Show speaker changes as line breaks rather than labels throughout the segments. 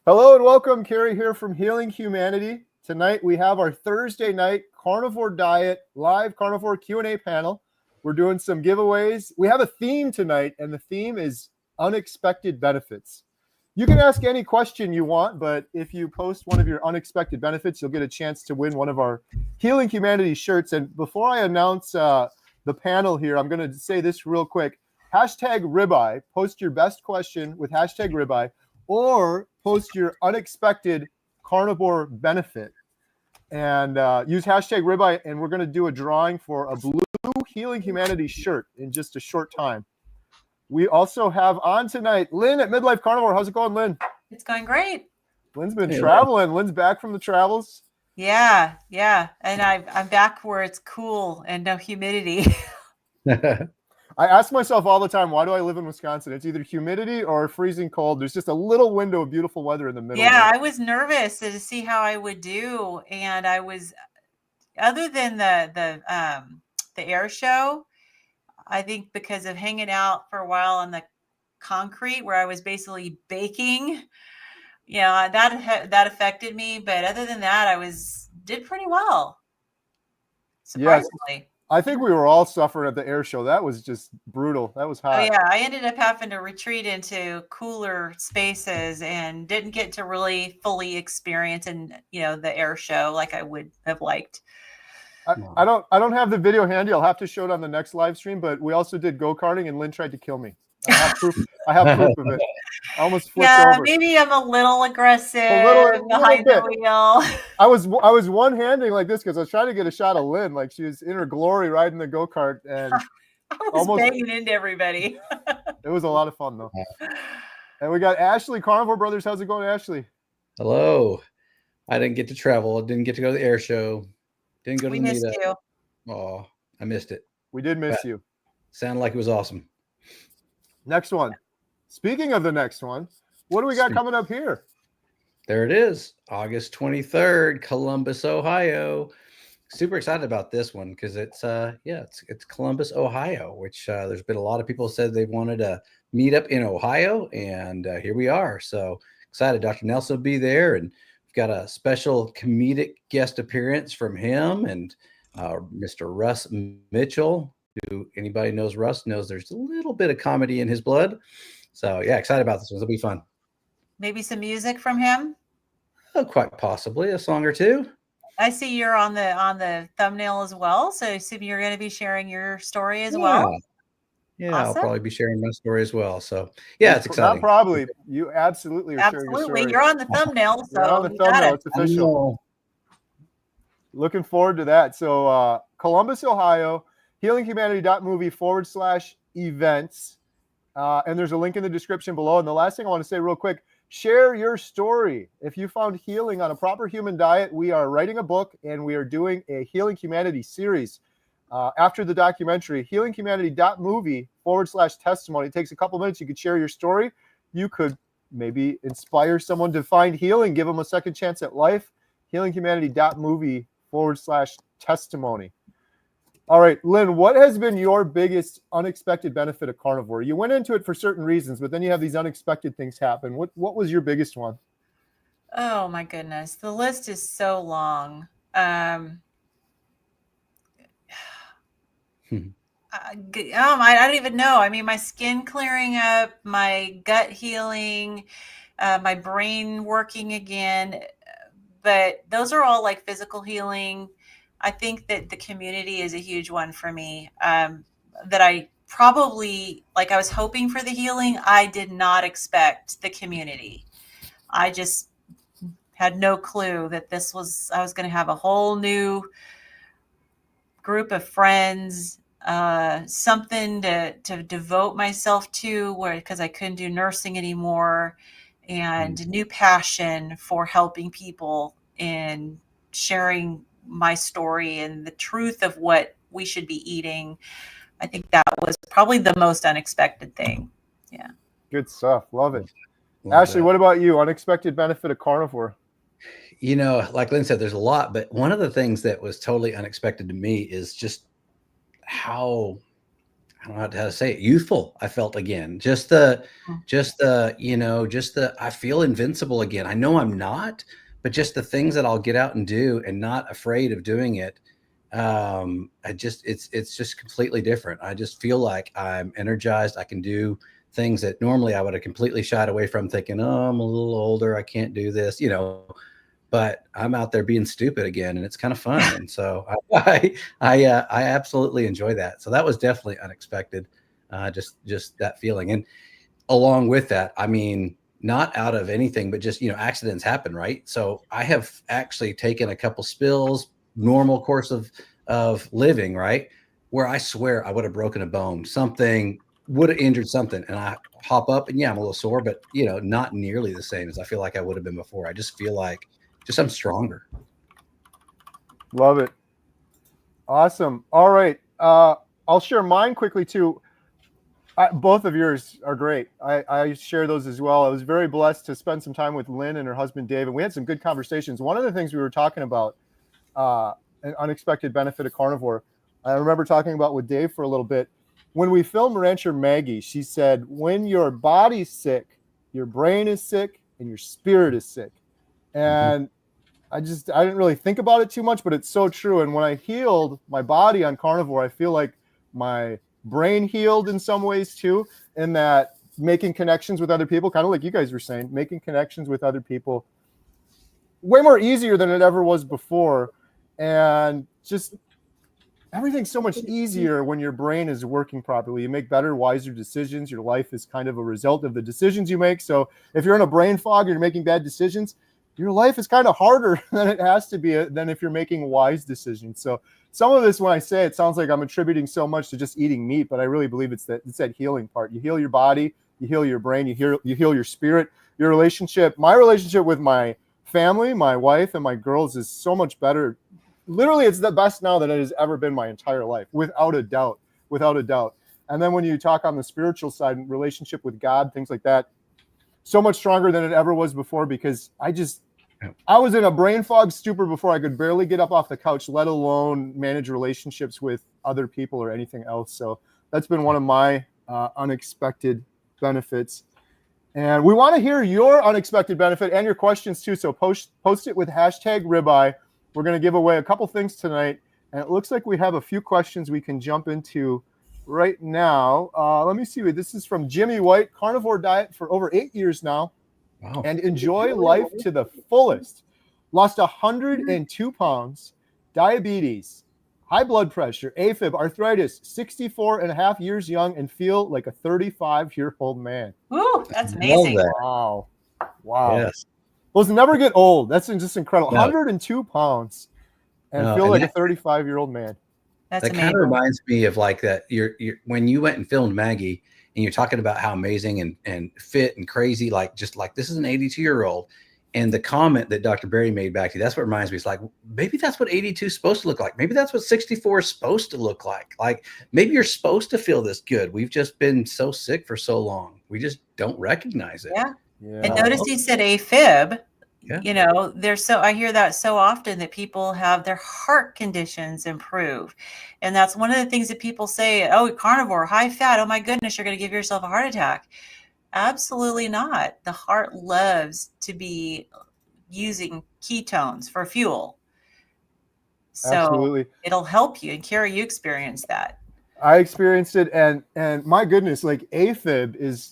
Hello and welcome. Kerry here from Healing Humanity. Tonight we have our Thursday night carnivore diet live carnivore Q&A panel. We're doing some giveaways. We have a theme tonight, and the theme is unexpected benefits. You can ask any question you want, but if you post one of your unexpected benefits, you'll get a chance to win one of our Healing Humanity shirts. And before I announce the panel here, I'm going to say this real quick. Hashtag ribeye. Post your best question with hashtag ribeye, or post your unexpected carnivore benefit and use hashtag ribeye, and we're going to do a drawing for a blue Healing Humanity shirt in just a short time. We also have on tonight Lynn at Midlife Carnivore. How's it going, Lynn?
It's going great.
Lynn's been traveling. Lynn's back from the travels.
Yeah. And I'm back where it's cool and no humidity.
I ask myself all the time, why do I live in Wisconsin? It's either humidity or freezing cold. There's just a little window of beautiful weather in the middle.
Yeah, I was nervous to see how I would do, and I was, other than the air show, I think because of hanging out for a while on the concrete where I was basically baking, that affected me. But other than that, did pretty well. Surprisingly.
Yes. I think we were all suffering at the air show. That was just brutal. That was hot.
Oh yeah, I ended up having to retreat into cooler spaces and didn't get to really fully experience the air show like I would have liked.
I don't have the video handy. I'll have to show it on the next live stream. But we also did go-karting, and Lynn tried to kill me. I have proof of it. I almost flipped over.
Yeah, maybe I'm a little aggressive behind the wheel.
I was one-handing like this because I was trying to get a shot of Lynn, like she was in her glory riding the go-kart, and
I was almost banging into everybody.
It was a lot of fun though. And we got Ashley, Carnivore Brothers. How's it going, Ashley?
Hello. I didn't get to travel. I didn't get to go to the air show. Didn't go to the meetup.
We missed you.
Oh, I missed it.
We did miss you.
Sounded like it was awesome.
Next one. Speaking of the next one, what do we got coming up here?
There it is. August 23rd, Columbus, Ohio. Super excited about this one because it's Columbus, Ohio, which there's been a lot of people said they wanted to meet up in Ohio, and here we are. So excited. Dr. Nelson will be there, and we've got a special comedic guest appearance from him and Mr. Russ Mitchell. Who anybody knows Russ knows there's a little bit of comedy in his blood. So yeah, excited about this one. It'll be fun.
Maybe some music from him?
Oh, quite possibly a song or two.
I see you're on the thumbnail as well. So I assume you're going to be sharing your story as well.
Yeah, awesome. I'll probably be sharing my story as well. So yeah, it's exciting.
Not probably. You absolutely are sharing your story.
You're on the thumbnail. So
you're on the thumbnail. It's official. Looking forward to that. So Columbus, Ohio. healinghumanity.movie/events. And there's a link in the description below. And the last thing I want to say real quick, share your story. If you found healing on a proper human diet, we are writing a book and we are doing a Healing Humanity series. After the documentary, healinghumanity.movie/testimony. It takes a couple minutes. You could share your story. You could maybe inspire someone to find healing, give them a second chance at life. healinghumanity.movie/testimony. All right, Lynn, what has been your biggest unexpected benefit of carnivore? You went into it for certain reasons, but then you have these unexpected things happen. What was your biggest one?
Oh, my goodness. The list is so long. I don't even know. I mean, my skin clearing up, my gut healing, my brain working again. But those are all like physical healing. I think that the community is a huge one for me, that I probably, like I was hoping for the healing. I did not expect the community. I just had no clue that I was going to have a whole new group of friends, something to devote myself to because I couldn't do nursing anymore, and new passion for helping people and sharing my story and the truth of what we should be eating. I think that was probably the most unexpected thing. Yeah.
Good stuff. Love it. Ashley, what about you? Unexpected benefit of carnivore?
Like Lynn said, there's a lot, but one of the things that was totally unexpected to me is just how I don't know how to say it, youthful. I felt again, I feel invincible again. I know I'm not, but just the things that I'll get out and do and not afraid of doing it. It's just completely different. I just feel like I'm energized. I can do things that normally I would have completely shied away from, thinking, oh, I'm a little older, I can't do this, but I'm out there being stupid again, and it's kind of fun. And so I absolutely enjoy that. So that was definitely unexpected. Just that feeling. And along with that, I mean, not out of anything, but just, accidents happen, right? So I have actually taken a couple spills, normal course of living, right? Where I swear I would have broken a bone, something would have injured something. And I hop up and I'm a little sore, but not nearly the same as I feel like I would have been before. I just feel like I'm stronger.
Love it. Awesome. All right. I'll share mine quickly too. Both of yours are great. I share those as well. I was very blessed to spend some time with Lynn and her husband, Dave, and we had some good conversations. One of the things we were talking about, an unexpected benefit of carnivore, I remember talking about with Dave for a little bit. When we filmed Rancher Maggie, she said, when your body's sick, your brain is sick and your spirit is sick. And I didn't really think about it too much, but it's so true. And when I healed my body on carnivore, I feel like my brain healed in some ways too, in that making connections with other people, kind of like you guys were saying, making connections with other people way more easier than it ever was before. And just everything's so much easier when your brain is working properly. You make better, wiser decisions. Your life is kind of a result of the decisions you make. So if you're in a brain fog and you're making bad decisions, your life is kind of harder than it has to be than if you're making wise decisions. So some of this, when I say it, sounds like I'm attributing so much to just eating meat, but I really believe it's that healing part. You heal your body, you heal your brain, you heal your spirit, your relationship. My relationship with my family, my wife, and my girls is so much better. Literally, it's the best now that it has ever been my entire life, without a doubt. And then when you talk on the spiritual side, relationship with God, things like that, so much stronger than it ever was before, because I was in a brain fog stupor before. I could barely get up off the couch, let alone manage relationships with other people or anything else. So that's been one of my unexpected benefits. And we want to hear your unexpected benefit and your questions too. So post it with #ribeye. We're going to give away a couple things tonight. And it looks like we have a few questions we can jump into right now. Let me see. This is from Jimmy White. Carnivore diet for over 8 years now.
Wow.
And enjoy life to the fullest. Lost 102 pounds, diabetes, high blood pressure, AFib, arthritis, 64 and a half years young, and feel like a 35-year-old man.
Ooh, that's amazing.
Wow.
Yes.
Those never get old. That's just incredible.
No.
102 pounds and feel like a 35-year-old man.
That's
that kind of reminds me of like that. You're when you went and filmed Maggie, and you're talking about how amazing and fit and crazy, like just like this is an 82-year-old. And the comment that Dr. Berry made back to you, that's what reminds me. It's like, maybe that's what 82 is supposed to look like. Maybe that's what 64 is supposed to look like. Like maybe you're supposed to feel this good. We've just been so sick for so long. We just don't recognize it.
Yeah. And notice he said AFib. Yeah. I hear that so often, that people have their heart conditions improve. And that's one of the things that people say, oh, carnivore, high fat. Oh my goodness, you're going to give yourself a heart attack. Absolutely not. The heart loves to be using ketones for fuel. So absolutely. It'll help you. And Kerry, you experienced that.
I experienced it. And my goodness, like AFib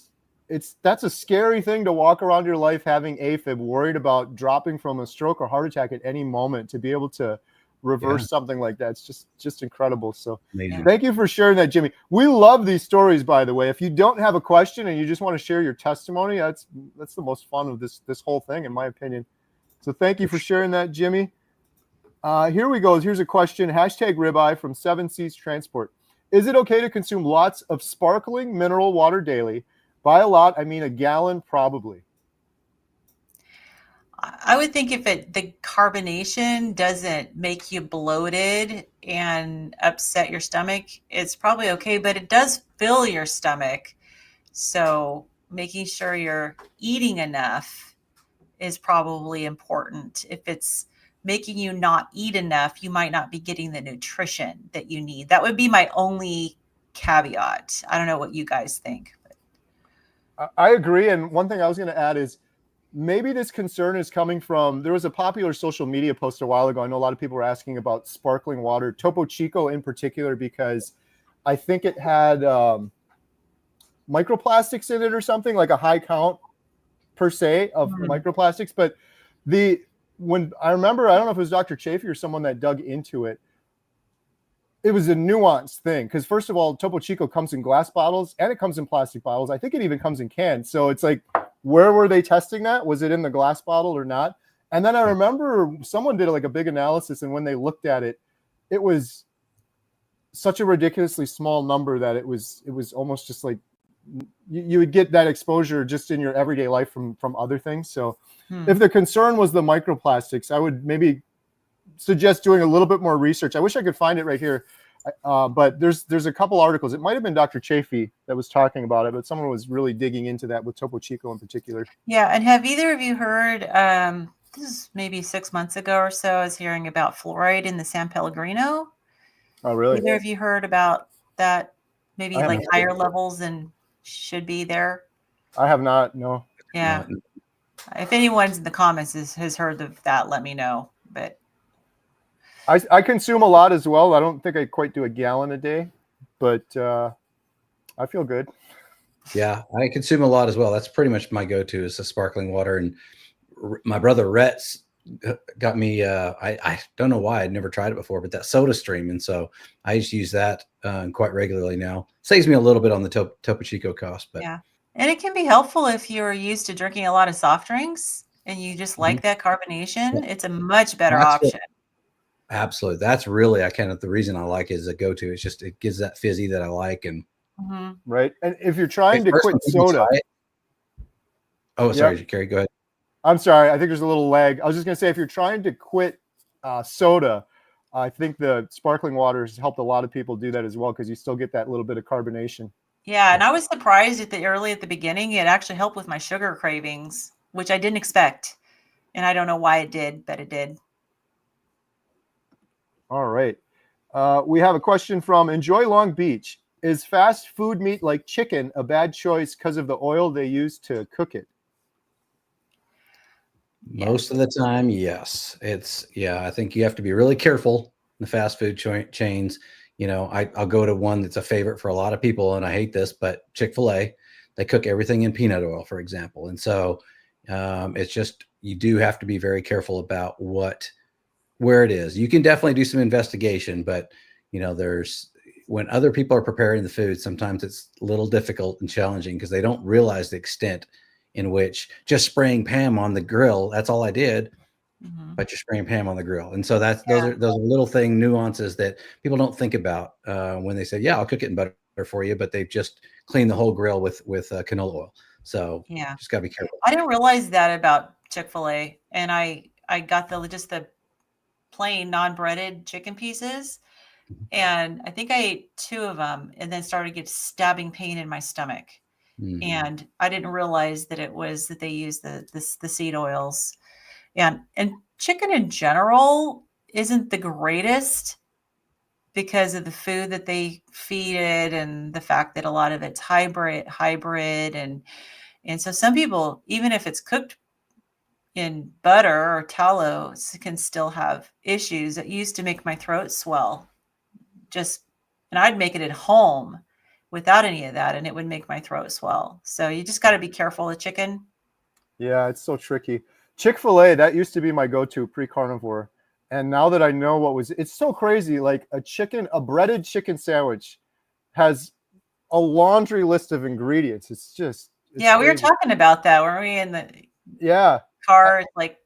that's a scary thing to walk around your life having AFib, worried about dropping from a stroke or heart attack at any moment. To be able to reverse something like that, it's just incredible. So thank you for sharing that, Jimmy. We love these stories, by the way. If you don't have a question and you just want to share your testimony, that's the most fun of this whole thing, in my opinion. So thank you for sharing that, Jimmy. Here we go. Here's a question. #ribeye from 7 Seas Transport. Is it okay to consume lots of sparkling mineral water daily? By a lot, I mean a gallon, probably.
I would think if the carbonation doesn't make you bloated and upset your stomach, it's probably okay, but it does fill your stomach. So making sure you're eating enough is probably important. If it's making you not eat enough, you might not be getting the nutrition that you need. That would be my only caveat. I don't know what you guys think.
I agree. And one thing I was going to add is maybe this concern is coming from, there was a popular social media post a while ago. I know a lot of people were asking about sparkling water, Topo Chico in particular, because I think it had microplastics in it or something, like a high count per se of microplastics. But when I remember, I don't know if it was Dr. Chafee or someone that dug into it, it was a nuanced thing. Because first of all, Topo Chico comes in glass bottles and it comes in plastic bottles. I think it even comes in cans. So it's like, where were they testing that? Was it in the glass bottle or not? And then I remember someone did like a big analysis, and when they looked at it, it was such a ridiculously small number that it was almost just like you would get that exposure just in your everyday life from other things. So if the concern was the microplastics, I would maybe suggest doing a little bit more research. I wish I could find it right here. But there's a couple articles. It might have been Dr. Chafee that was talking about it, but someone was really digging into that with Topo Chico in particular.
Yeah. And have either of you heard, this is maybe 6 months ago or so, I was hearing about fluoride in the San Pellegrino.
Oh, really?
Either of you heard about that? Maybe
I
like
haven't.
higher levels than should be there?
I have not, no.
Yeah. If anyone's in the comments has heard of that, let me know. But
I consume a lot as well. I don't think I quite do a gallon a day, but I feel good.
Yeah, I consume a lot as well. That's pretty much my go-to is the sparkling water. And my brother Rhett's got me. I don't know why I'd never tried it before, but that Soda Stream, and so I just use that quite regularly now. Saves me a little bit on the Topo Chico cost, but
yeah, and it can be helpful if you're used to drinking a lot of soft drinks and you just like that carbonation. It's a much better option.
Absolutely, that's really the reason I like it as a go-to. It's just it gives that fizzy that I like, and
right. And if you're trying to quit soda,
sorry, Kerry, go ahead.
I'm sorry. I think there's a little lag. I was just going to say, if you're trying to quit soda, I think the sparkling water has helped a lot of people do that as well, because you still get that little bit of carbonation.
Yeah, and I was surprised at the beginning, it actually helped with my sugar cravings, which I didn't expect. And I don't know why it did, but it did.
All right. We have a question from Enjoy Long Beach. Is fast food meat like chicken a bad choice because of the oil they use to cook it?
Most of the time, yes. I think you have to be really careful in the fast food chains. You know, I'll go to one that's a favorite for a lot of people, and I hate this, but Chick-fil-A, they cook everything in peanut oil, for example. And so it's just, you do have to be very careful about where it is. You can definitely do some investigation, but you know, when other people are preparing the food, sometimes it's a little difficult and challenging because they don't realize the extent in which just spraying Pam on the grill, that's all I did, but you're spraying Pam on the grill. And so those are little nuances that people don't think about when they say, yeah, I'll cook it in butter for you, but they've just cleaned the whole grill with canola oil. So just gotta be careful.
I didn't realize that about Chick-fil-A, and I got just the plain non-breaded chicken pieces, and I think I ate 2 of them and then started to get stabbing pain in my stomach. And I didn't realize that it was that they use the seed oils, and chicken in general isn't the greatest because of the food that they feed it and the fact that a lot of it's hybrid, and so some people, even if it's cooked in butter or tallow, can still have issues. It used to make my throat swell, and I'd make it at home without any of that, and it would make my throat swell. So you just got to be careful with chicken.
Yeah, it's so tricky. Chick-fil-A, that used to be my go-to pre-carnivore. And now that I know it's so crazy. Like a breaded chicken sandwich has a laundry list of ingredients. It's
we were talking about that. Weren't we in the car? Like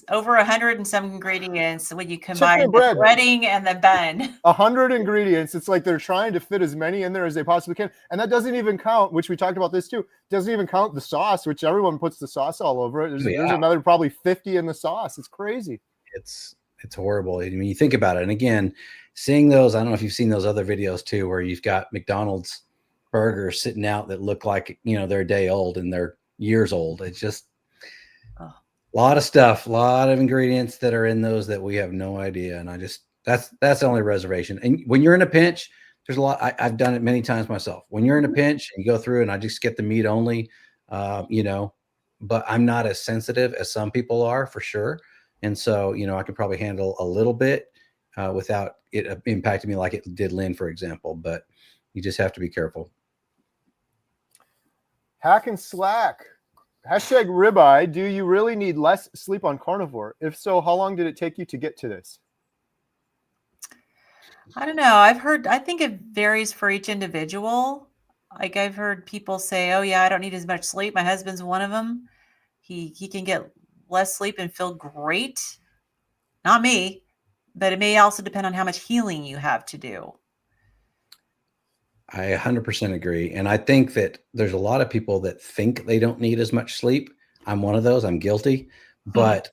over 100 and some ingredients when you combine the breading and the bun.
100 ingredients. It's like they're trying to fit as many in there as they possibly can. And that doesn't even count, which we talked about this too, doesn't even count the sauce, which everyone puts the sauce all over it. There's another probably 50 in the sauce. It's crazy.
It's horrible. I mean, you think about it. And again, seeing those, I don't know if you've seen those other videos too, where you've got McDonald's burgers sitting out that look like, they're a day old and they're years old. It's just a lot of stuff, a lot of ingredients that are in those that we have no idea. And that's the only reservation. And when you're in a pinch, there's a lot. I've done it many times myself. When you're in a pinch and you go through and I just get the meat only, but I'm not as sensitive as some people are for sure. And so, I can probably handle a little bit without it impacting me like it did Lynn, for example, but you just have to be careful.
Hack and slack. Hashtag ribeye. Do you really need less sleep on carnivore? If so, how long did it take you to get to this?
I don't know. I think it varies for each individual. Like I've heard people say, oh yeah, I don't need as much sleep. My husband's one of them. He can get less sleep and feel great. Not me, but it may also depend on how much healing you have to do.
I 100% agree. And I think that there's a lot of people that think they don't need as much sleep. I'm one of those. I'm guilty. But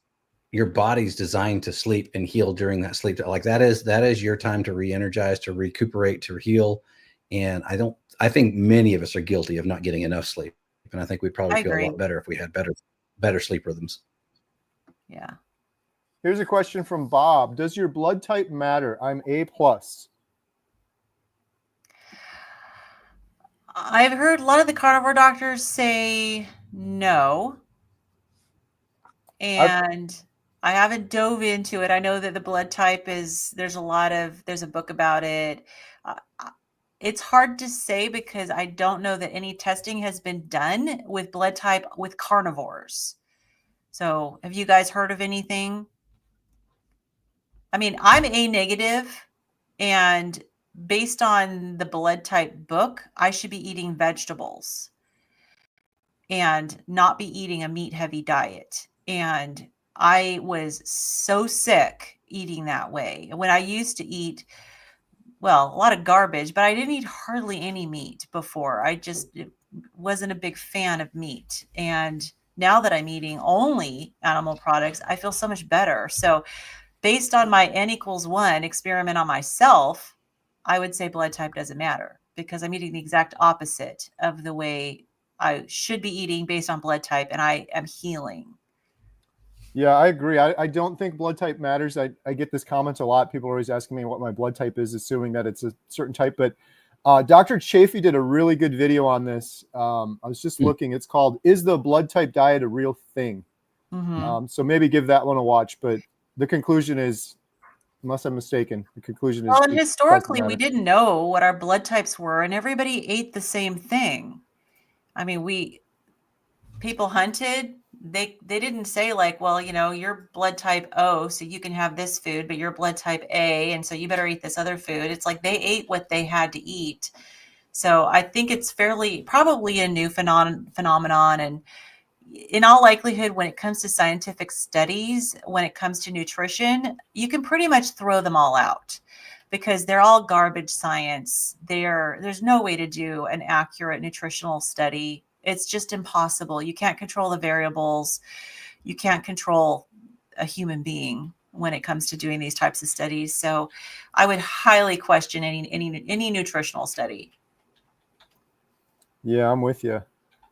your body's designed to sleep and heal during that sleep. Like that is your time to re-energize, to recuperate, to heal. And I think many of us are guilty of not getting enough sleep. And I think we'd probably feel a lot better if we had better sleep rhythms.
Yeah.
Here's a question from Bob. Does your blood type matter? I'm A+.
I've heard a lot of the carnivore doctors say no. And I haven't dove into it. I know that the blood type there's a book about it. It's hard to say because I don't know that any testing has been done with blood type with carnivores. So have you guys heard of anything? I mean, I'm A negative, and based on the blood type book, I should be eating vegetables and not be eating a meat heavy diet. And I was so sick eating that way. When I used to eat, well, a lot of garbage, but I didn't eat hardly any meat before. I just wasn't a big fan of meat. And now that I'm eating only animal products, I feel so much better. So based on my N=1 experiment on myself, I would say blood type doesn't matter because I'm eating the exact opposite of the way I should be eating based on blood type, and I am healing.
Yeah, I agree. I don't think blood type matters. I get this comment a lot. People are always asking me what my blood type is, assuming that it's a certain type. But Dr. Chafee did a really good video on this. I was just looking. It's called, Is the Blood Type Diet a Real Thing?
Mm-hmm.
So maybe give that one a watch. But the conclusion is, unless I'm mistaken, the conclusion is.
Well, and historically, we didn't know what our blood types were, and everybody ate the same thing. I mean, people hunted. They didn't say like, well, you're blood type O, so you can have this food, but you're blood type A, and so you better eat this other food. It's like they ate what they had to eat. So I think it's probably a new phenomenon. And in all likelihood, when it comes to scientific studies, when it comes to nutrition, you can pretty much throw them all out because they're all garbage science. There's no way to do an accurate nutritional study. It's just impossible. You can't control the variables. You can't control a human being when it comes to doing these types of studies. So I would highly question any nutritional study.
Yeah, I'm with you.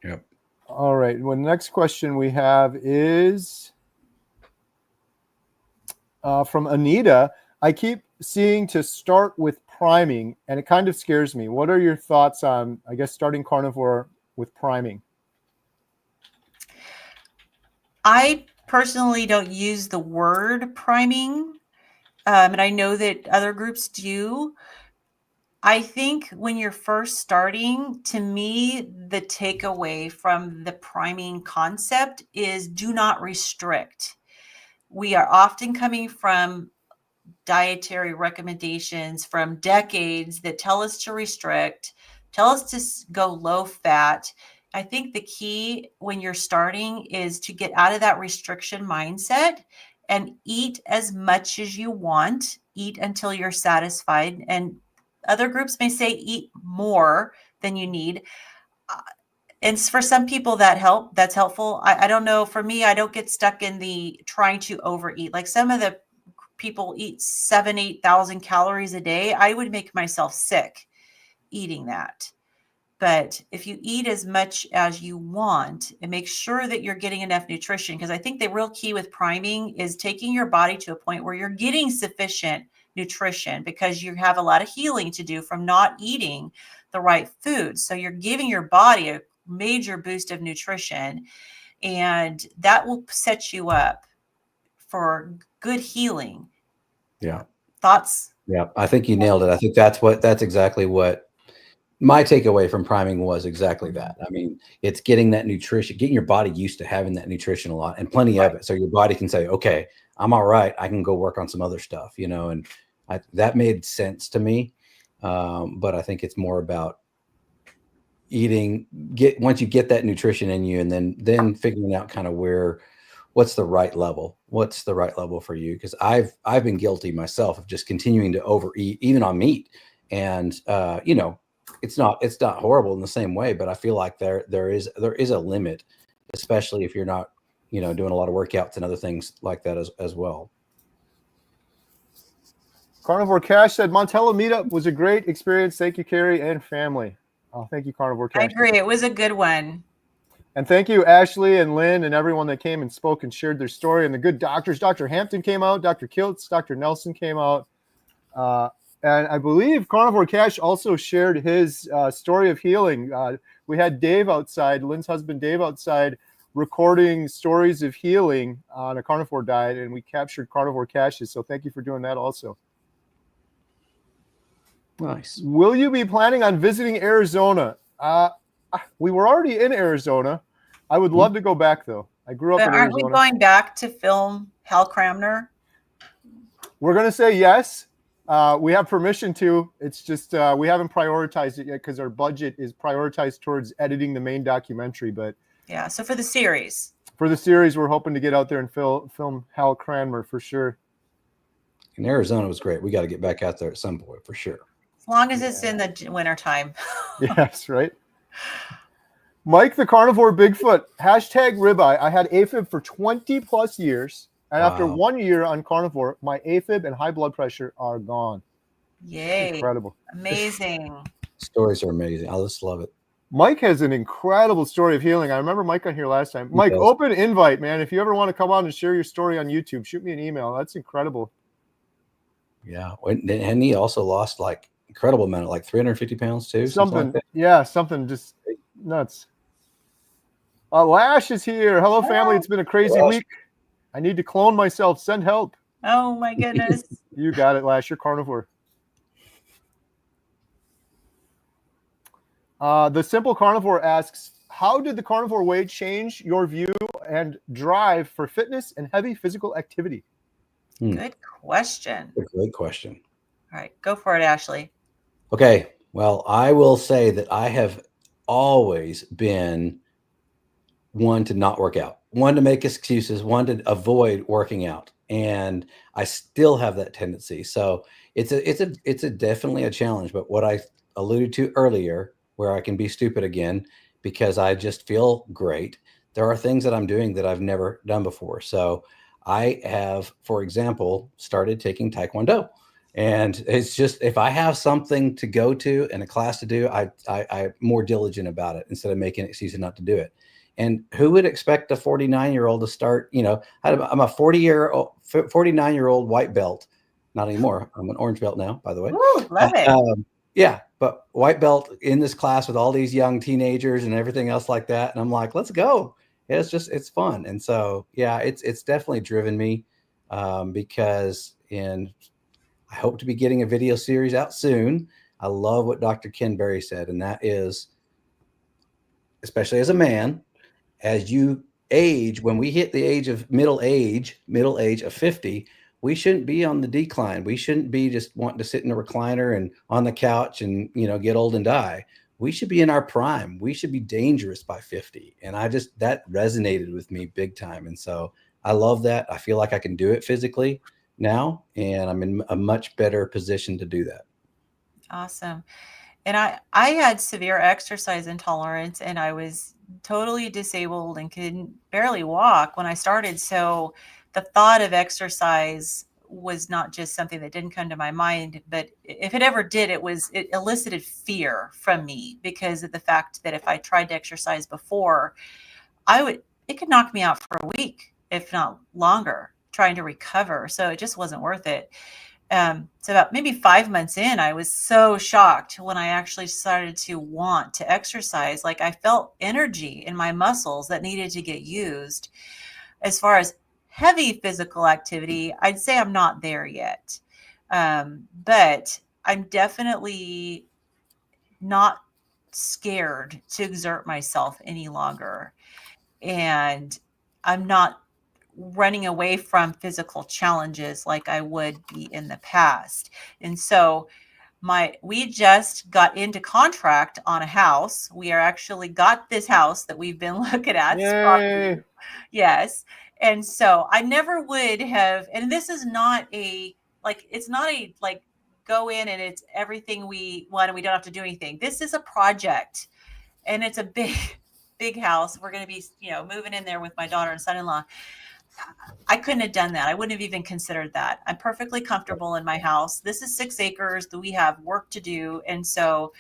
Yep.
All right. Well, the next question we have is from Anita. I keep seeing to start with priming, and it kind of scares me. What are your thoughts on, I guess, starting carnivore with priming?
I personally don't use the word priming, and I know that other groups do. I think when you're first starting, to me, the takeaway from the priming concept is do not restrict. We are often coming from dietary recommendations from decades that tell us to restrict, tell us to go low fat. I think the key when you're starting is to get out of that restriction mindset and eat as much as you want, eat until you're satisfied. And other groups may say eat more than you need. And for some people that's helpful. I don't know. For me, I don't get stuck in the trying to overeat. Like some of the people eat 8,000 calories a day. I would make myself sick eating that. But if you eat as much as you want and make sure that you're getting enough nutrition, because I think the real key with priming is taking your body to a point where you're getting sufficient nutrition because you have a lot of healing to do from not eating the right food. So you're giving your body a major boost of nutrition, and that will set you up for good healing.
Yeah.
Thoughts?
Yeah. I think you nailed it. I think that's exactly what my takeaway from priming was, exactly that. I mean, it's getting that nutrition, getting your body used to having that nutrition a lot and plenty of it. So your body can say, okay, I'm all right. I can go work on some other stuff, and that made sense to me. But I think it's more about eating, once you get that nutrition in you, and then figuring out kind of what's the right level for you. Because I've been guilty myself of just continuing to overeat, even on meat. And it's not horrible in the same way, but I feel like there is a limit, especially if you're not doing a lot of workouts and other things like that as well.
Carnivore Cash said Montella meetup was a great experience. Thank you, Kerry and family. Oh, thank you, Carnivore Cash.
I agree. It was a good one.
And thank you, Ashley and Lynn and everyone that came and spoke and shared their story. And the good doctors, Dr. Hampton came out, Dr. Kiltz, Dr. Nelson came out. And I believe Carnivore Cash also shared his story of healing. We had Dave outside, Lynn's husband Dave outside, recording stories of healing on a carnivore diet, and we captured Carnivore Cash's. So thank you for doing that also.
Nice.
Will you be planning on visiting Arizona? We were already in Arizona. I would love to go back, though. I grew up in Arizona.
Aren't we going back to film Hal Cramner?
We're going to say yes. We have permission to. It's just we haven't prioritized it yet because our budget is prioritized towards editing the main documentary. But
yeah, so for the series.
For the series, we're hoping to get out there and film Hal Cranmer for sure.
And Arizona was great. We got to get back out there at some point for sure.
As long as it's in the winter time.
Yes, right. Mike the Carnivore Bigfoot, #ribeye. I had AFib for 20 plus years. And after 1 year on carnivore, my AFib and high blood pressure are gone.
Yay.
Incredible.
Amazing.
Stories are amazing. I just love it.
Mike has an incredible story of healing. I remember Mike on here last time. Mike, open invite, man. If you ever want to come on and share your story on YouTube, shoot me an email. That's incredible.
Yeah. And he also lost like incredible amount, like 350 pounds too.
Something
like
yeah, something just nuts. Lash is here. Hello, family. It's been a crazy week. I need to clone myself. Send help.
Oh, my goodness.
You got it, Lash. You're carnivore. The Simple Carnivore asks, how did the carnivore way change your view and drive for fitness and heavy physical activity?
Good question.
A great question.
All right. Go for it, Ashley.
Okay. Well, I will say that I have always been one to not work out, one to make excuses, one to avoid working out. And I still have that tendency. So it's a definitely a challenge. But what I alluded to earlier, where I can be stupid again, because I just feel great. There are things that I'm doing that I've never done before. So I have, for example, started taking Taekwondo. And it's just, if I have something to go to and a class to do, I'm more diligent about it instead of making excuses not to do it. And who would expect a 49-year-old to start, I'm a 49-year-old white belt. Not anymore. I'm an orange belt now, by the way.
Ooh, love it.
Yeah, but white belt in this class with all these young teenagers and everything else like that. And I'm like, let's go. It's fun. And so, yeah, it's definitely driven me because I hope to be getting a video series out soon. I love what Dr. Ken Berry said. And that is, especially as a man, as you age, when we hit the age of middle age of 50, we shouldn't be on the decline. We shouldn't be just wanting to sit in a recliner and on the couch and, get old and die. We should be in our prime. We should be dangerous by 50. And that resonated with me big time. And so I love that. I feel like I can do it physically now, and I'm in a much better position to do that.
Awesome. And I had severe exercise intolerance, and I was totally disabled and could barely walk when I started. So the thought of exercise was not just something that didn't come to my mind, but if it ever did, it elicited fear from me because of the fact that if I tried to exercise before, it could knock me out for a week, if not longer, trying to recover. So it just wasn't worth it. So about maybe 5 months in, I was so shocked when I actually started to want to exercise. Like I felt energy in my muscles that needed to get used. As far as heavy physical activity, I'd say I'm not there yet. But I'm definitely not scared to exert myself any longer. And I'm not running away from physical challenges like I would be in the past. And so we just got into contract on a house. We are actually got this house that we've been looking at. This property.
Yay.
Yes. And so I never would have, and this is not it's not a like go in and it's everything we want and we don't have to do anything. This is a project and it's a big house. We're going to be, moving in there with my daughter and son-in-law. I couldn't have done that. I wouldn't have even considered that. I'm perfectly comfortable in my house. This is 6 acres that we have work to do. And so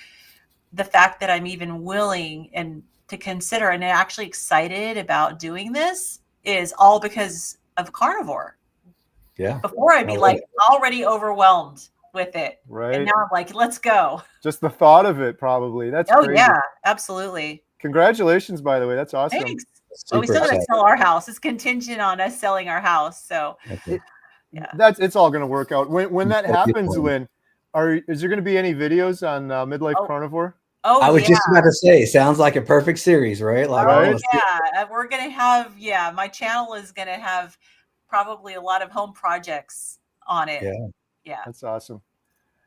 the fact that I'm even willing and to consider and actually excited about doing this is all because of Carnivore.
Yeah.
Before I'd be already overwhelmed with it.
Right.
And now I'm like, let's go.
Just the thought of it, probably. That's crazy.
Yeah, absolutely.
Congratulations, by the way. That's awesome.
Thanks. Well, we still got to sell our house. It's contingent on us selling our house. So
it's all going to work out. When that happens, Lynn, is there going to be any videos on Midlife Carnivore?
Oh,
I was just about to say, sounds like a perfect series, right? Like,
we're going to have, my channel is going to have probably a lot of home projects on it. Yeah.
That's awesome.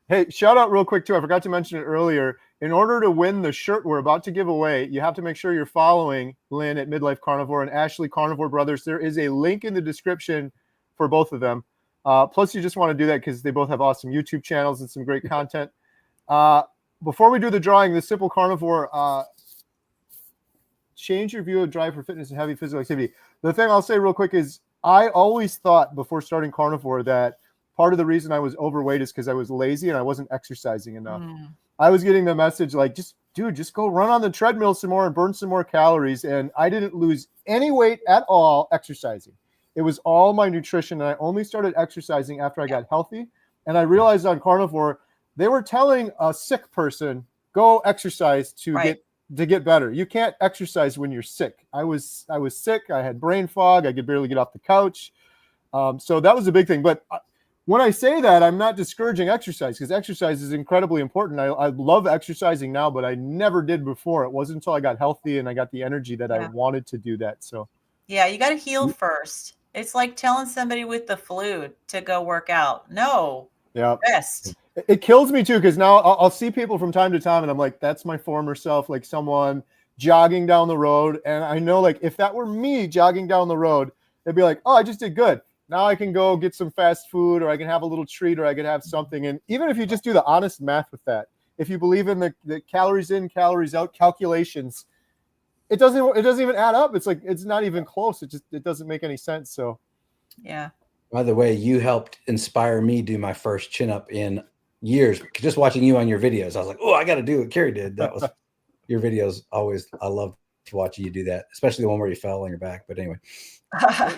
Hey, shout out real quick too. I forgot to mention it earlier. In order to win the shirt we're about to give away, you have to make sure you're following Lynn at Midlife Carnivore and Ashley Carnivore Brothers. There is a link in the description for both of them. Plus, you just want to do that because they both have awesome YouTube channels and some great content. Before we do the drawing, the Simple Carnivore, change your view of drive for fitness and heavy physical activity. The thing I'll say real quick is I always thought before starting Carnivore that part of the reason I was overweight is because I was lazy and I wasn't exercising enough. I was getting the message like, just go run on the treadmill some more and burn some more calories. And I didn't lose any weight at all exercising. It was all my nutrition. And I only started exercising after I got healthy. And I realized on Carnivore, they were telling a sick person, go exercise to get better. You can't exercise when you're sick. I was sick. I had brain fog. I could barely get off the couch. So that was a big thing. But when I say that, I'm not discouraging exercise because exercise is incredibly important. I love exercising now, but I never did before. It wasn't until I got healthy and I got the energy that I wanted to do that. So
yeah, you got to heal first. It's like telling somebody with the flu to go work out. No.
Yeah.
Rest.
It kills me too because now I'll see people from time to time and I'm like, that's my former self, like someone jogging down the road. And I know like if that were me jogging down the road, they'd be like, oh, I just did good. Now I can go get some fast food or I can have a little treat or I can have something. And even if you just do the honest math with that, if you believe in the calories in, calories out calculations, it doesn't even add up. It's like, it's not even close. It doesn't make any sense. So,
yeah.
By the way, you helped inspire me do my first chin up in years. Just watching you on your videos, I was like, oh, I got to do what Kerry did. That was your videos. Always, I love watching you do that, especially the one where you fell on your back. But anyway.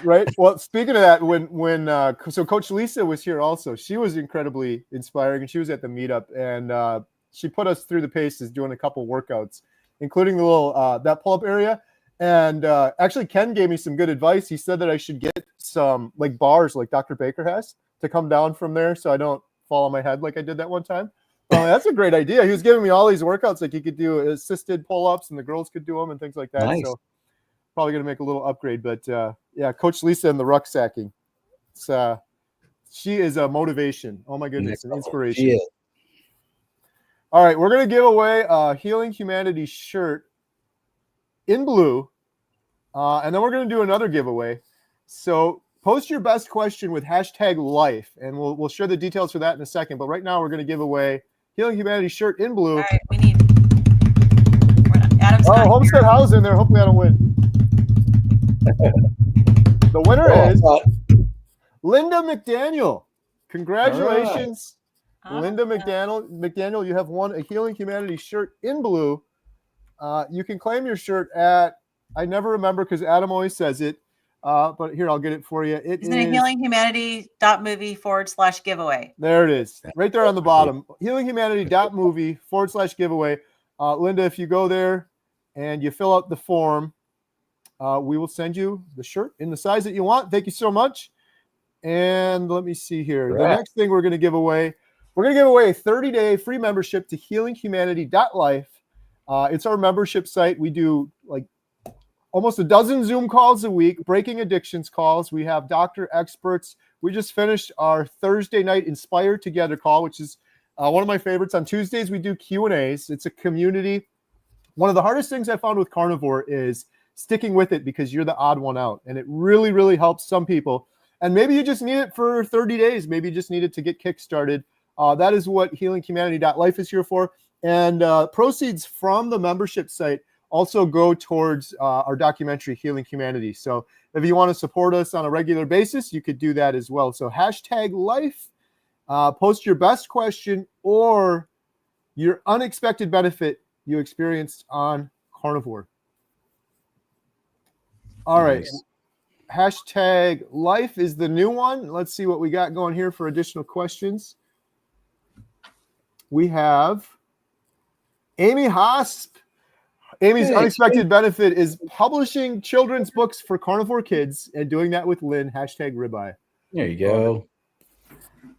Right. Well, speaking of that, when so Coach Lisa was here also, she was incredibly inspiring and she was at the meetup and she put us through the paces doing a couple workouts, including the little that pull-up area. And actually Ken gave me some good advice. He said that I should get some like bars like Dr. Baker has to come down from there so I don't fall on my head like I did that one time. That's a great idea. He was giving me all these workouts like you could do assisted pull-ups and the girls could do them and things like that.
Nice.
So probably going to make a little upgrade, but yeah, Coach Lisa and the rucksacking. She is a motivation. Oh my goodness, an inspiration.
She is.
All right, we're going to give away a Healing Humanity shirt in blue, and then we're going to do another giveaway. So post your best question with #life, and we'll share the details for that in a second. But right now, we're going to give away Healing Humanity shirt in blue.
All right, we need. Adam's
Homestead House in there. Hopefully, I don't win. The winner is Linda McDaniel. Congratulations, Linda McDaniel. You have won a Healing Humanity shirt in blue. You can claim your shirt at, I never remember because Adam always says it, But here, I'll get it for you. It
Isn't it
is
healinghumanity.movie/giveaway?
there. It is right there on the bottom. healinghumanity.movie/giveaway. Linda, if you go there and you fill out the form, we will send you the shirt in the size that you want. Thank you so much. And let me see here. The next thing we're going to give away, a 30-day free membership to healinghumanity.life. It's our membership site. We do like almost a dozen Zoom calls a week, breaking addictions calls. We have doctor experts. We just finished our Thursday night Inspire Together call, which is one of my favorites. On Tuesdays, we do Q&As. It's a community. One of the hardest things I found with Carnivore is sticking with it because you're the odd one out. And it really, really helps some people. And maybe you just need it for 30 days. Maybe you just need it to get kickstarted. That is what healinghumanity.life is here for. And proceeds from the membership site also go towards our documentary, Healing Humanity. So if you want to support us on a regular basis, you could do that as well. So #life, post your best question or your unexpected benefit you experienced on Carnivore. All right. Nice. #life is the new one. Let's see what we got going here for additional questions. We have Amy Hosp. Amy's unexpected benefit is publishing children's books for Carnivore kids and doing that with Lynn. #ribeye.
There you go.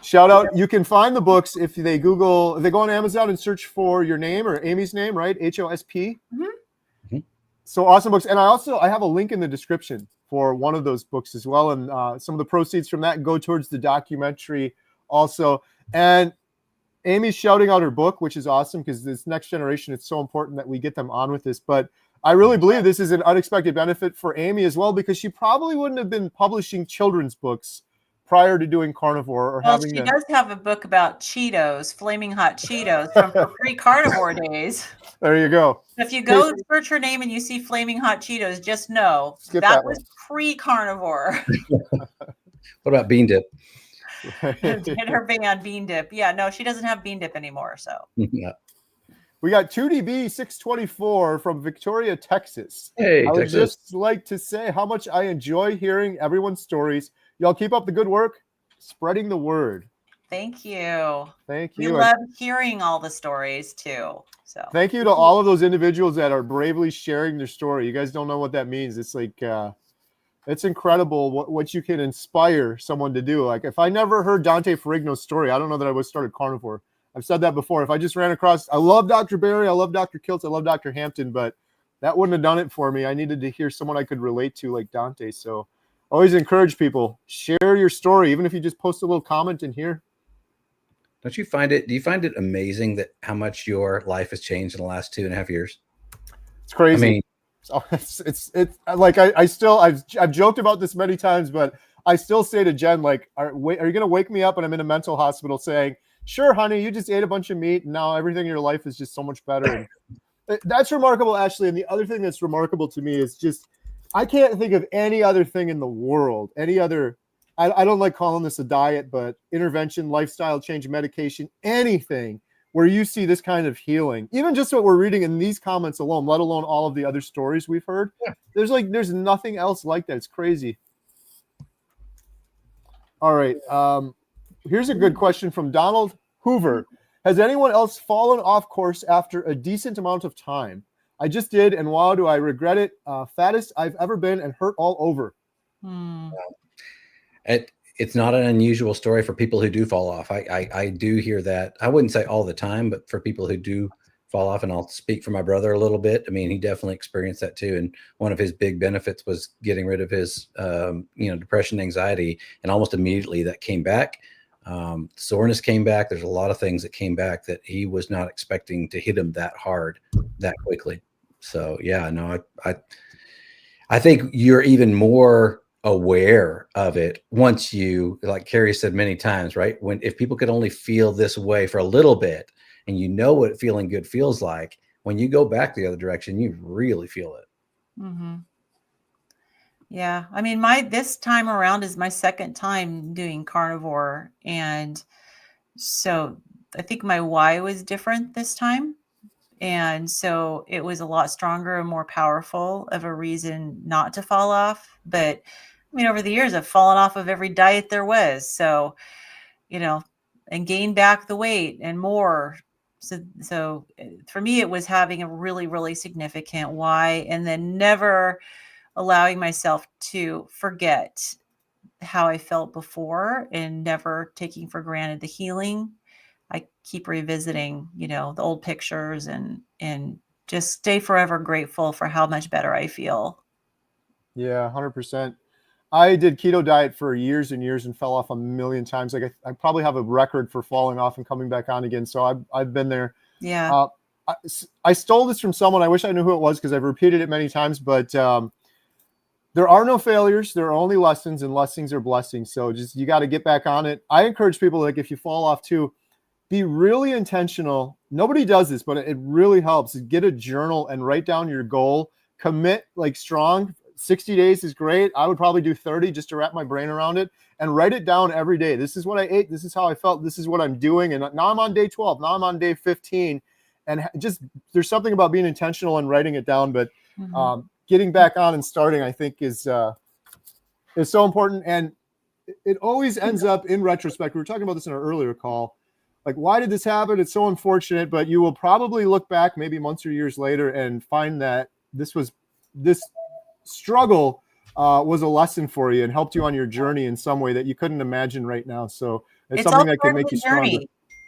Shout out. You can find the books if they go on Amazon and search for your name or Amy's name, right? HOSP.
Mm-hmm.
So awesome books. And I have a link in the description for one of those books as well. And some of the proceeds from that go towards the documentary also. And Amy's shouting out her book, which is awesome because this next generation, it's so important that we get them on with this. But I really believe this is an unexpected benefit for Amy as well, because she probably wouldn't have been publishing children's books prior to doing Carnivore.
She does have a book about Cheetos, flaming hot Cheetos from her pre-Carnivore days.
There you go.
If you go search her name and you see flaming hot Cheetos, just know that was pre-Carnivore.
What about Bean Dip?
And her band Bean Dip. Yeah, no, she doesn't have Bean Dip anymore. So
Yeah.
We got 2DB624 from Victoria, Texas.
Hey,
I would
Texas.
just like to say how much I enjoy hearing everyone's stories. Y'all keep up the good work, spreading the word.
Thank you.
Thank you.
We love hearing all the stories too. So
thank you to all of those individuals that are bravely sharing their story. You guys don't know what that means. It's like, it's incredible what you can inspire someone to do. Like if I never heard Dante Ferrigno's story, I don't know that I would have started Carnivore. I've said that before. If I just ran across, I love Dr. Barry, I love Dr. Kiltz, I love Dr. Hampton, but that wouldn't have done it for me. I needed to hear someone I could relate to like Dante. So always encourage people, share your story, even if you just post a little comment in here.
Do you find it amazing that how much your life has changed in the last 2.5 years?
It's crazy.
I mean,
it's like I've joked about this many times, but I still say to Jen, like, are you going to wake me up when I'm in a mental hospital saying, sure, honey, you just ate a bunch of meat and now everything in your life is just so much better. And that's remarkable, Ashley. And the other thing that's remarkable to me is just, I can't think of any other thing in the world, any other, I don't like calling this a diet, but intervention, lifestyle change, medication, anything where you see this kind of healing, even just what we're reading in these comments alone, let alone all of the other stories we've heard. Yeah. There's nothing else like that. It's crazy. All right. Here's a good question from Donald Hoover. Has anyone else fallen off course after a decent amount of time? I just did, and wow, do I regret it. Fattest I've ever been and hurt all over.
It's not an unusual story for people who do fall off. I do hear that. I wouldn't say all the time, but for people who do fall off, and I'll speak for my brother a little bit. I mean, he definitely experienced that too. And one of his big benefits was getting rid of his, depression, anxiety, and almost immediately that came back. Soreness came back. There's a lot of things that came back that he was not expecting to hit him that hard, that quickly. So yeah, no, I think you're even more aware of it once you, like Kerry said many times, right? If people could only feel this way for a little bit, and you know what feeling good feels like, when you go back the other direction, you really feel it.
Mm-hmm. Yeah. I mean, this time around is my second time doing Carnivore. And so I think my why was different this time. And so it was a lot stronger and more powerful of a reason not to fall off. But I mean, over the years, I've fallen off of every diet there was. So, and gained back the weight and more. So for me, it was having a really, really significant why, and then never allowing myself to forget how I felt before and never taking for granted the healing. I keep revisiting, the old pictures and just stay forever grateful for how much better I feel.
Yeah, 100%. I did keto diet for years and years and fell off a million times. Like I probably have a record for falling off and coming back on again. So I've been there.
Yeah.
I stole this from someone. I wish I knew who it was because I've repeated it many times, but there are no failures. There are only lessons, and lessons are blessings. So just, you got to get back on it. I encourage people, like, if you fall off too, be really intentional. Nobody does this, but it really helps. Get a journal and write down your goal. Commit like strong. 60 days is great. I would probably do 30 just to wrap my brain around it, and write it down every day. This is what I ate. This is how I felt. This is what I'm doing. And now I'm on day 12. Now I'm on day 15. And just, there's something about being intentional and writing it down. But getting back on and starting, I think, is so important. And it always ends up in retrospect. We were talking about this in our earlier call. Like, why did this happen? It's so unfortunate, but you will probably look back maybe months or years later and find that this struggle was a lesson for you and helped you on your journey in some way that you couldn't imagine right now. So it's something that can make you stronger.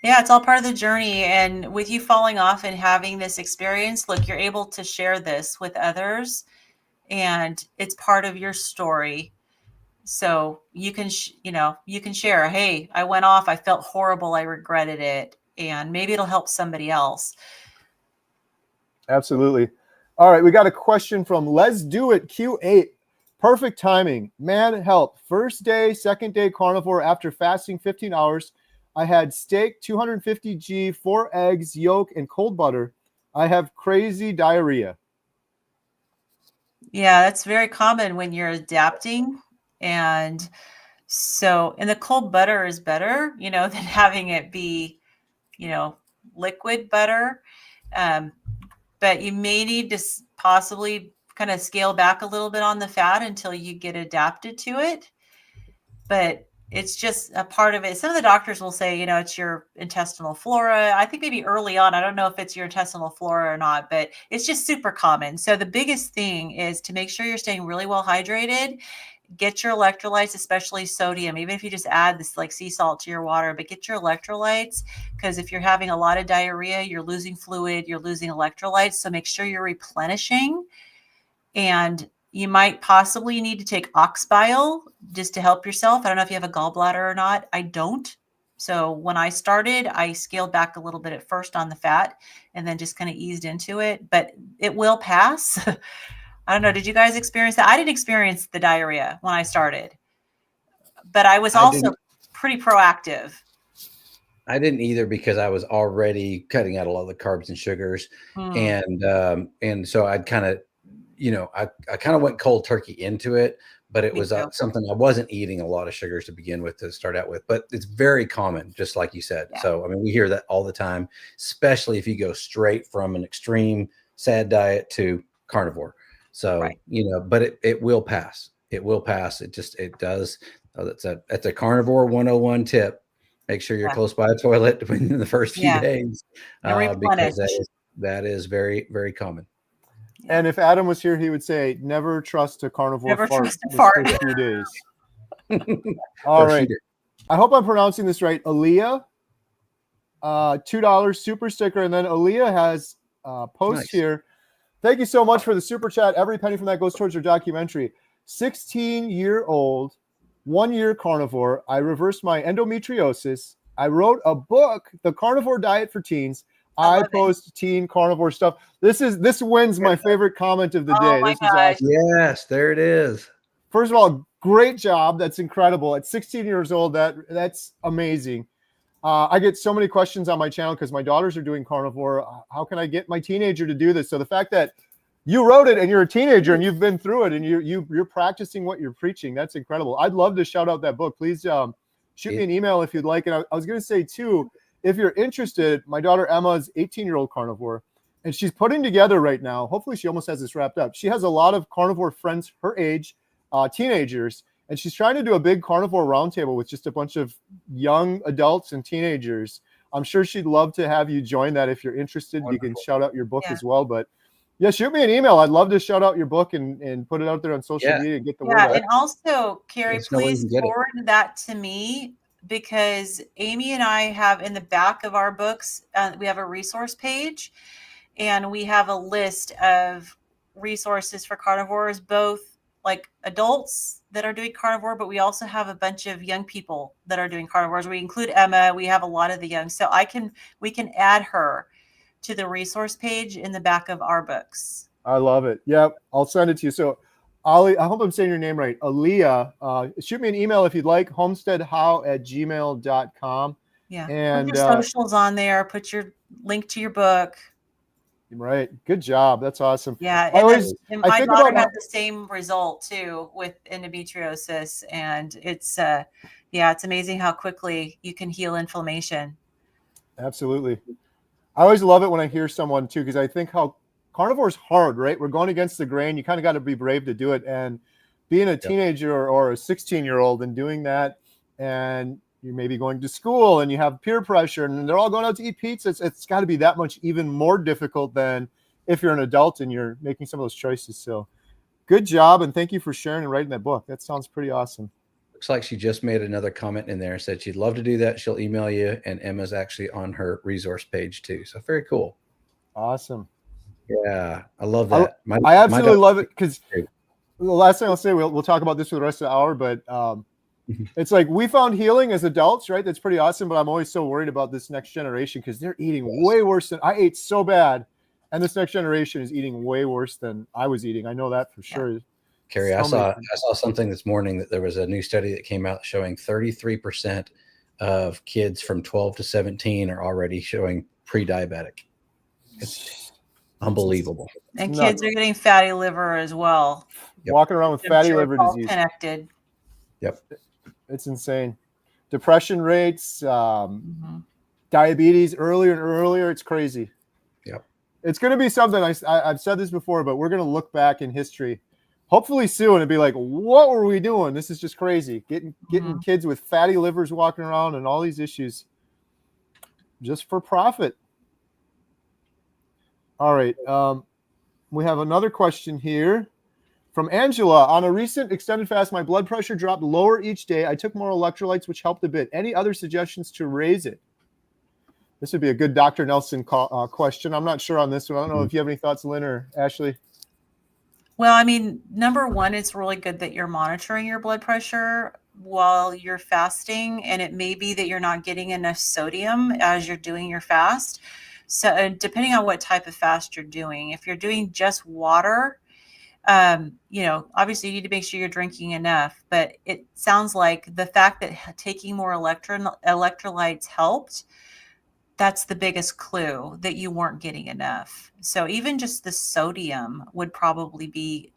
Yeah, it's all part of the journey. And with you falling off and having this experience, look, you're able to share this with others, and it's part of your story. So you can, you can share, hey, I went off, I felt horrible, I regretted it, and maybe it'll help somebody else.
Absolutely. All right, we got a question from Let's Do It Q8. Perfect timing. Man, help. First day, second day carnivore after fasting 15 hours. I had steak, 250 G, 4 eggs, yolk, and cold butter. I have crazy diarrhea.
Yeah, that's very common when you're adapting. And the cold butter is better, than having it be, liquid butter. But you may need to possibly kind of scale back a little bit on the fat until you get adapted to it. But it's just a part of it. Some of the doctors will say, it's your intestinal flora. I think maybe early on, I don't know if it's your intestinal flora or not, but it's just super common. So the biggest thing is to make sure you're staying really well hydrated. Get your electrolytes, especially sodium, even if you just add this like sea salt to your water, but get your electrolytes, because if you're having a lot of diarrhea, you're losing fluid, you're losing electrolytes. So make sure you're replenishing. And you might possibly need to take ox bile just to help yourself. I don't know if you have a gallbladder or not. I don't. So when I started, I scaled back a little bit at first on the fat and then just kind of eased into it, but it will pass. I don't know. Did you guys experience that? I didn't experience the diarrhea when I started, but I was also pretty proactive.
I didn't either because I was already cutting out a lot of the carbs and sugars. And so I'd kind of, I kind of went cold turkey into it, but it was something I wasn't eating a lot of sugars to begin with to start out with, but it's very common, just like you said. Yeah. So, I mean, we hear that all the time, especially if you go straight from an extreme SAD diet to carnivore. So, but it will pass. It will pass. It does. That's a carnivore 101 tip. Make sure you're close by a toilet in the first few days, because that is very, very common.
And if Adam was here, he would say, never trust a carnivore
never
fart
trust a fart.
the first few days. All right. I hope I'm pronouncing this right. Aaliyah, $2 super sticker. And then Aaliyah has a post here. Thank you so much for the super chat. Every penny from that goes towards your documentary. 16-year-old, 1-year carnivore. I reversed my endometriosis. I wrote a book, The Carnivore Diet for Teens. I post teen carnivore stuff. This wins my favorite comment of the day.
This
is awesome.
Yes, there it is.
First of all, great job. That's incredible. At 16 years old, that's amazing. I get so many questions on my channel because my daughters are doing carnivore. How can I get my teenager to do this? So the fact that you wrote it and you're a teenager and you've been through it and you're practicing what you're preaching, that's incredible. I'd love to shout out that book. Please shoot me an email if you'd like. And I was going to say too, if you're interested, my daughter Emma is 18-year-old carnivore, and she's putting together right now. Hopefully she almost has this wrapped up. She has a lot of carnivore friends her age, teenagers, and she's trying to do a big carnivore roundtable with just a bunch of young adults and teenagers. I'm sure she'd love to have you join that. If you're interested,
Wonderful.
you can shout out your book
Yeah.
as well. But yeah, shoot me an email. I'd love to shout out your book and put it out there on social
Yeah.
media and get the word
Yeah,
out.
and also, Kerry,
Yes, no way you
please
can get it.
forward that to me, because Amy and I have in the back of our books, we have a resource page, and we have a list of resources for carnivores, both like adults that are doing carnivore, but we also have a bunch of young people that are doing carnivores. We include Emma. We have a lot of the young, so we can add her to the resource page in the back of our books.
I love it. Yep, I'll send it to you. So, Ali, I hope I'm saying your name right. Aaliyah, shoot me an email if you'd like, homesteadhow@gmail.com.
Yeah.
And
put your socials on there, put your link to your book.
right. Good job. That's awesome.
Yeah.
I
And
I
my
think
daughter
about
had the same result too with endometriosis. And it's it's amazing how quickly you can heal inflammation.
Absolutely. I always love it when I hear someone too, because I think how carnivore is hard, right? We're going against the grain. You kind of got to be brave to do it. And being a teenager or a 16-year-old and doing that, and you may be going to school and you have peer pressure and they're all going out to eat pizza. It's got to be that much even more difficult than if you're an adult and you're making some of those choices. So good job. And thank you for sharing and writing that book. That sounds pretty awesome.
Looks like she just made another comment in there, said she'd love to do that. She'll email you, and Emma's actually on her resource page too. So very cool.
Awesome.
Yeah, I love that.
I absolutely love it, because the last thing I'll say, we'll talk about this for the rest of the hour, but it's like we found healing as adults, right? That's pretty awesome. But I'm always so worried about this next generation, because they're eating way worse than I ate so bad. And this next generation is eating way worse than I was eating. I know that for sure.
Kerry, I saw something this morning that there was a new study that came out showing 33% of kids from 12 to 17 are already showing pre-diabetic. It's unbelievable.
And kids are getting fatty liver as well.
Walking around with fatty liver disease.
Connected.
Yep.
It's insane. Depression rates, diabetes earlier and earlier. It's crazy.
Yep.
It's going to be something, I've said this before, but we're going to look back in history, hopefully soon, and be like, what were we doing? This is just crazy. Getting kids with fatty livers walking around and all these issues just for profit. All right. We have another question here from Angela. On a recent extended fast, my blood pressure dropped lower each day. I took more electrolytes, which helped a bit. Any other suggestions to raise it? This would be a good Dr. Nelson question. I'm not sure on this one. I don't know if you have any thoughts, Lynn or Ashley.
Well, I mean, number one, it's really good that you're monitoring your blood pressure while you're fasting. And it may be that you're not getting enough sodium as you're doing your fast. So depending on what type of fast you're doing, if you're doing just water, obviously you need to make sure you're drinking enough, but it sounds like the fact that taking more electrolytes helped, that's the biggest clue that you weren't getting enough. So even just the sodium would probably be,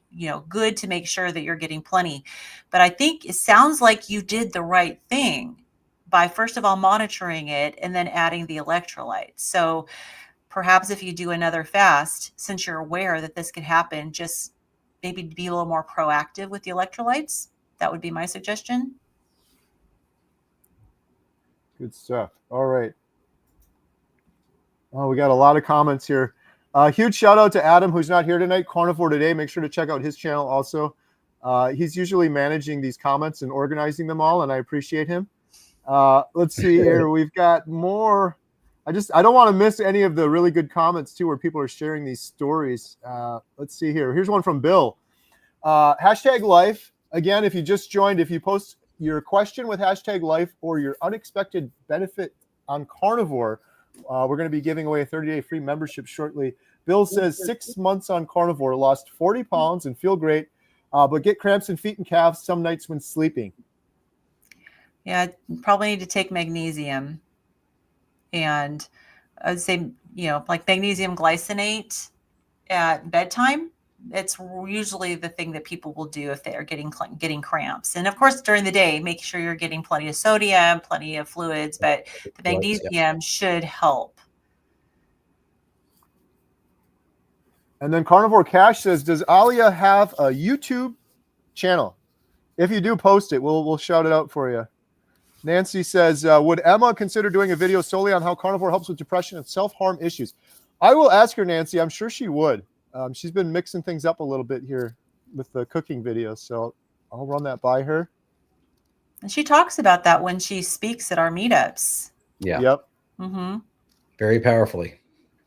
good to make sure that you're getting plenty. But I think it sounds like you did the right thing by first of all monitoring it and then adding the electrolytes. So perhaps if you do another fast, since you're aware that this could happen, just maybe be a little more proactive with the electrolytes. That would be my suggestion.
Good stuff. All right. Oh, we got a lot of comments here. Huge shout out to Adam, who's not here tonight. Carnivore Today. Make sure to check out his channel also. He's usually managing these comments and organizing them all, and I appreciate him. Let's see here. We've got more. I don't want to miss any of the really good comments too, where people are sharing these stories. Let's see here. Here's one from Bill. #life. Again, if you just joined, if you post your question with #life or your unexpected benefit on carnivore, we're going to be giving away a 30-day free membership shortly. Bill says 6 months on carnivore, lost 40 pounds and feel great, but get cramps in feet and calves some nights when sleeping.
Yeah, probably need to take magnesium. And I'd say, like magnesium glycinate at bedtime. It's usually the thing that people will do if they are getting cramps. And of course, during the day, make sure you're getting plenty of sodium, plenty of fluids, but the magnesium should help.
And then Carnivore Cash says, does Alia have a YouTube channel? If you do post it, we'll shout it out for you. Nancy says, would Emma consider doing a video solely on how carnivore helps with depression and self-harm issues? I will ask her, Nancy. I'm sure she would. She's been mixing things up a little bit here with the cooking videos, so I'll run that by her.
And she talks about that when she speaks at our meetups.
Yeah.
Yep.
Mm-hmm.
Very powerfully.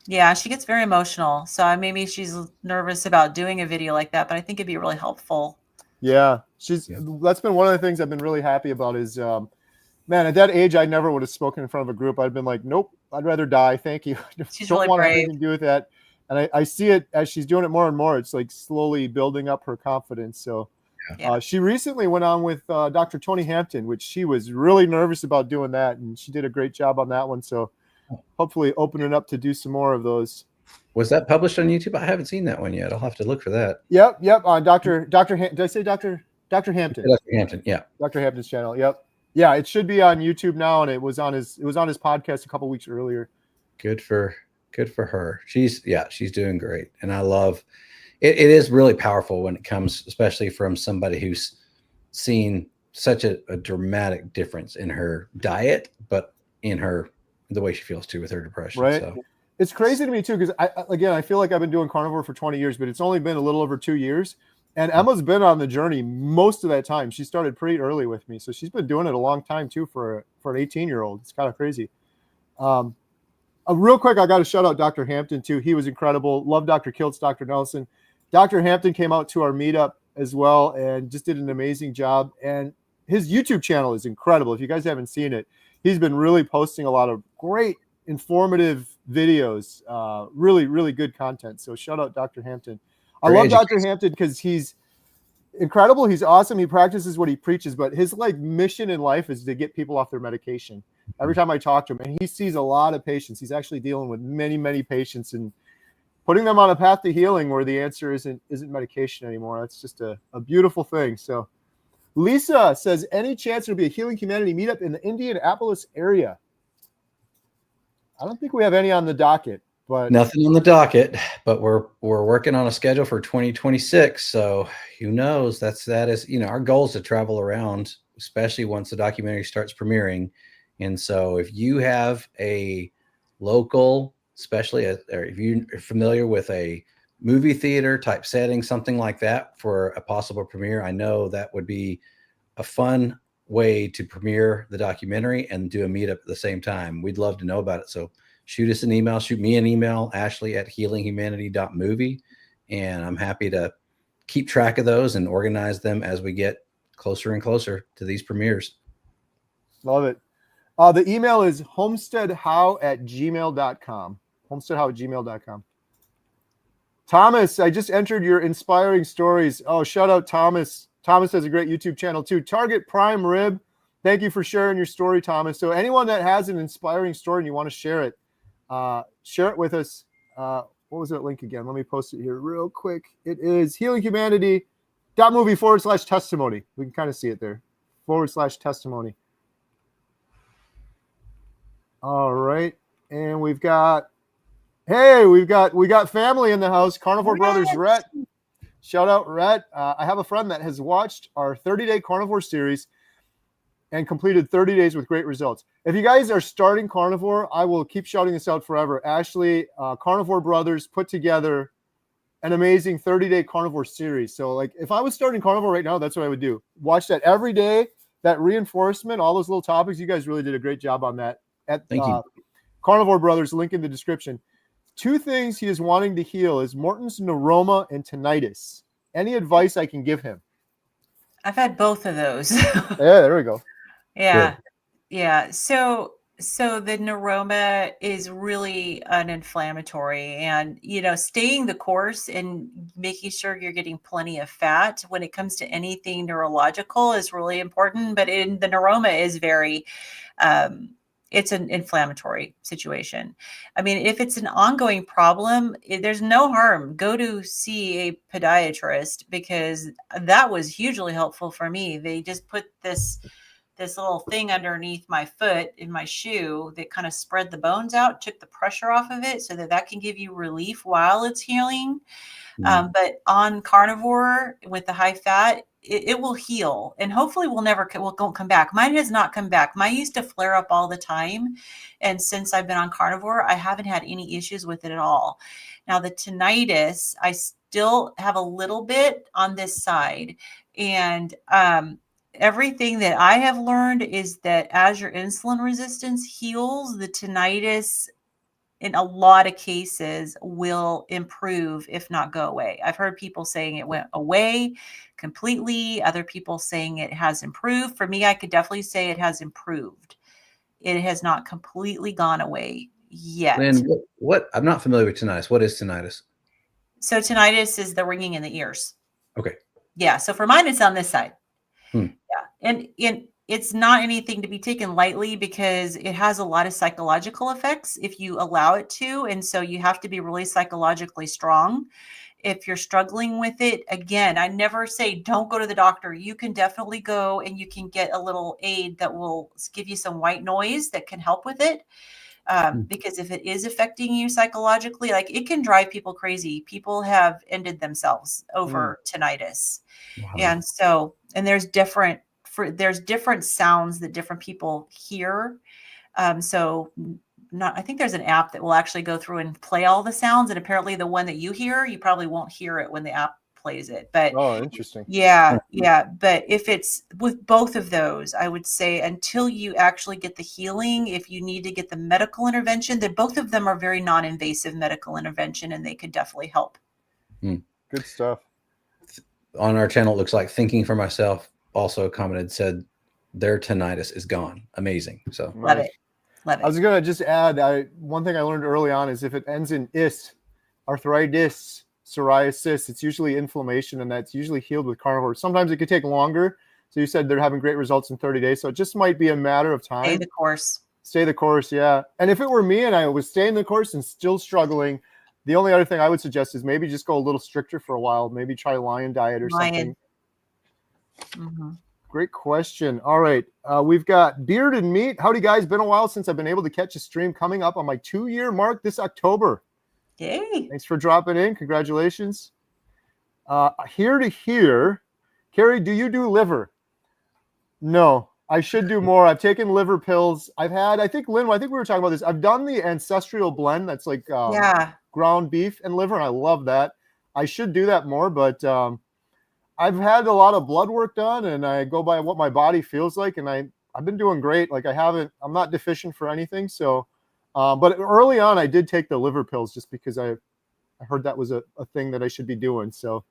Yeah, she gets very emotional. So maybe she's nervous about doing a video like that, but I think it'd be really helpful.
Yeah, that's been one of the things I've been really happy about is, man, at that age, I never would have spoken in front of a group. I'd been like, nope, I'd rather die. Thank you.
She's
Don't
really
want
brave.
anything to do with that. And I see it as she's doing it more and more. It's like slowly building up her confidence. So
Yeah.
she recently went on with Dr. Tony Hampton, which she was really nervous about doing that. And she did a great job on that one. So hopefully opening up to do some more of those.
Was that published on YouTube? I haven't seen that one yet. I'll have to look for that.
Yep. Dr. Did I say Dr. Hampton?
Dr. Hampton, yeah.
Dr. Hampton's channel. Yep. Yeah, it should be on YouTube now, and it was on his podcast a couple weeks earlier.
Good for her. She's doing great. And I love it. It is really powerful when it comes, especially from somebody who's seen such a dramatic difference in her diet, but in the way she feels too with her depression.
Right.
So
It's crazy to me too, because I feel like I've been doing carnivore for 20 years, but it's only been a little over 2 years. And Emma's been on the journey most of that time. She started pretty early with me, so she's been doing it a long time too for an 18-year-old. It's kind of crazy. Real quick, I got to shout out Dr. Hampton too. He was incredible. Love Dr. Kiltz, Dr. Nelson. Dr. Hampton came out to our meetup as well and just did an amazing job. And his YouTube channel is incredible. If you guys haven't seen it, he's been really posting a lot of great, informative videos. Really, really good content. So shout out Dr. Hampton. I love Dr. Hampton because he's incredible. He's awesome. He practices what he preaches, but his mission in life is to get people off their medication. Every time I talk to him, and he sees a lot of patients, he's actually dealing with many, many patients and putting them on a path to healing where the answer isn't medication anymore. That's just a beautiful thing. So Lisa says, any chance there'll be a Healing Humanity meetup in the Indianapolis area? I don't think we have any on the docket. But
nothing on the docket, but we're working on a schedule for 2026. So who knows? That is, our goal is to travel around, especially once the documentary starts premiering. And so if you have a local, especially or if you're familiar with a movie theater type setting, something like that for a possible premiere, I know that would be a fun way to premiere the documentary and do a meetup at the same time. We'd love to know about it. So shoot us an email, shoot me an email, ashley@healinghumanity.movie. And I'm happy to keep track of those and organize them as we get closer and closer to these premieres.
Love it. The email is homesteadhow@gmail.com. Homesteadhow@gmail.com. Thomas, I just entered your inspiring stories. Oh, shout out Thomas. Thomas has a great YouTube channel too. Target Prime Rib. Thank you for sharing your story, Thomas. So anyone that has an inspiring story and you want to share it with us. What was that link again? Let me post it here real quick. It is healinghumanity.movie/testimony. We can kind of see it there. /testimony. All right. And we got family in the house. Carnivore Brothers Rhett. Shout out Rhett. I have a friend that has watched our 30-day carnivore series and completed 30 days with great results. If you guys are starting carnivore, I will keep shouting this out forever. Ashley, Carnivore Brothers put together an amazing 30-day carnivore series. So like if I was starting carnivore right now, that's what I would do. Watch that every day, that reinforcement, all those little topics. You guys really did a great job on that. Thank you. Carnivore Brothers, link in the description. 2 things he is wanting to heal is Morton's neuroma and tinnitus. Any advice I can give him?
I've had both of those.
Yeah, there we go.
Yeah. Good. Yeah. So the neuroma is really an inflammatory, and, staying the course and making sure you're getting plenty of fat when it comes to anything neurological is really important. But the neuroma is very, it's an inflammatory situation. I mean, if it's an ongoing problem, there's no harm. Go to see a podiatrist, because that was hugely helpful for me. They just put this little thing underneath my foot in my shoe that kind of spread the bones out, took the pressure off of it so that can give you relief while it's healing. But on carnivore with the high fat, it will heal, and hopefully won't come back. Mine has not come back. Mine used to flare up all the time, and since I've been on Carnivore, I haven't had any issues with it at all. Now the tinnitus, I still have a little bit on this side, and everything that I have learned is that as your insulin resistance heals, the tinnitus in a lot of cases will improve, if not go away. I've heard people saying it went away completely. Other people saying it has improved. For me, I could definitely say it has improved. It has not completely gone away yet.
Lynn, what I'm not familiar with tinnitus. What is tinnitus?
So tinnitus is the ringing in the ears.
Okay.
Yeah. So for mine, it's on this side.
Yeah.
And it's not anything to be taken lightly because it has a lot of psychological effects if you allow it to. And so you have to be really psychologically strong. If you're struggling with it, again, I never say don't go to the doctor. You can definitely go and you can get a little aid that will give you some white noise that can help with it. Because if it is affecting you psychologically, like it can drive people crazy. People have ended themselves over tinnitus.
Wow.
And so, and there's different sounds that different people hear. So I think there's an app that will actually go through and play all the sounds. And apparently the one that you hear, you probably won't hear it when the app plays it. But
Interesting.
Yeah. But if it's with both of those, I would say until you actually get the healing, if you need to get the medical intervention, then both of them are very non-invasive medical intervention and they could definitely help.
Good stuff.
On our channel, it looks like Thinking for Myself also commented, said their tinnitus is gone. Amazing. So
Love it.
I was going to just add, one thing I learned early on is if it ends in is, arthritis, psoriasis, it's usually inflammation, and that's usually healed with Carnivore. Sometimes it could take longer. So you said they're having great results in 30 days. So it just might be a matter of time. Stay the course. Yeah. And if it were me and I was staying the course and still struggling, the only other thing I would suggest is maybe just go a little stricter for a while. Maybe try Lion diet or something. Great question. All right. We've got Bearded Meat. Howdy, guys. Been a while since I've been able to catch a stream, coming up on my 2-year mark this October.
Yay.
Thanks for dropping in. Congratulations. Here to here. Kerry, do you do liver? No, I should do more. I've taken liver pills. I've had, I think, Lynn, I think we were talking about this. I've done the ancestral blend. That's like ground beef and liver, and I love that. I should do that more, but I've had a lot of blood work done, and I go by what my body feels like, and I've been doing great. Like I'm not deficient for anything. So, but early on, I did take the liver pills just because I heard that was a thing that I should be doing. So,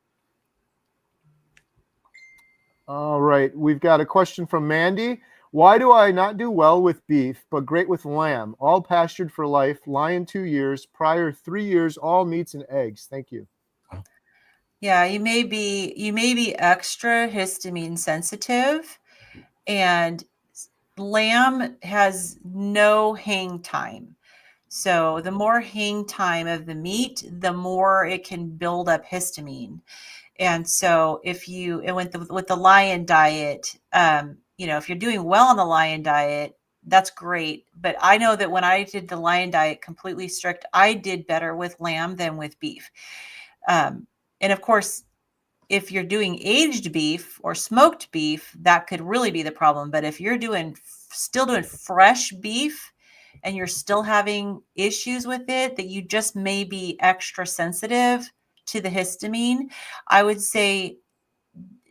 all right, we've got a question from Mandy. Why do I not do well with beef, but great with lamb? All pastured for life, lion 2 years, prior 3 years, all meats and eggs. Thank you.
Yeah, you may be extra histamine sensitive, and lamb has no hang time. So the more hang time of the meat, the more it can build up histamine. And so with the lion diet, if you're doing well on the lion diet, that's great. But I know that when I did the lion diet completely strict, I did better with lamb than with beef. And of course, if you're doing aged beef or smoked beef, that could really be the problem. But if you're still doing fresh beef and you're still having issues with it, that you just may be extra sensitive to the histamine, I would say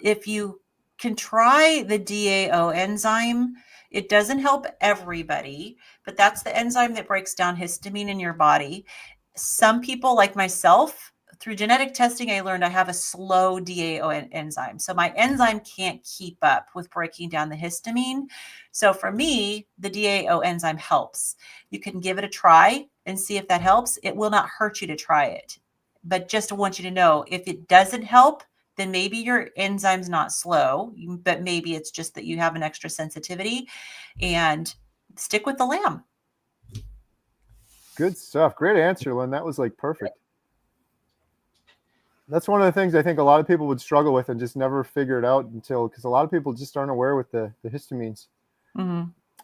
if you can try the DAO enzyme, it doesn't help everybody, but that's the enzyme that breaks down histamine in your body. Some people, like myself, through genetic testing, I learned I have a slow DAO enzyme. So my enzyme can't keep up with breaking down the histamine. So for me, the DAO enzyme helps. You can give it a try and see if that helps. It will not hurt you to try it. But just want you to know, if it doesn't help, then maybe your enzyme's not slow, but maybe it's just that you have an extra sensitivity, and stick with the lamb.
Good stuff. Great answer, Lynn. That was like perfect. That's one of the things I think a lot of people would struggle with and just never figure it out because a lot of people just aren't aware with the histamines.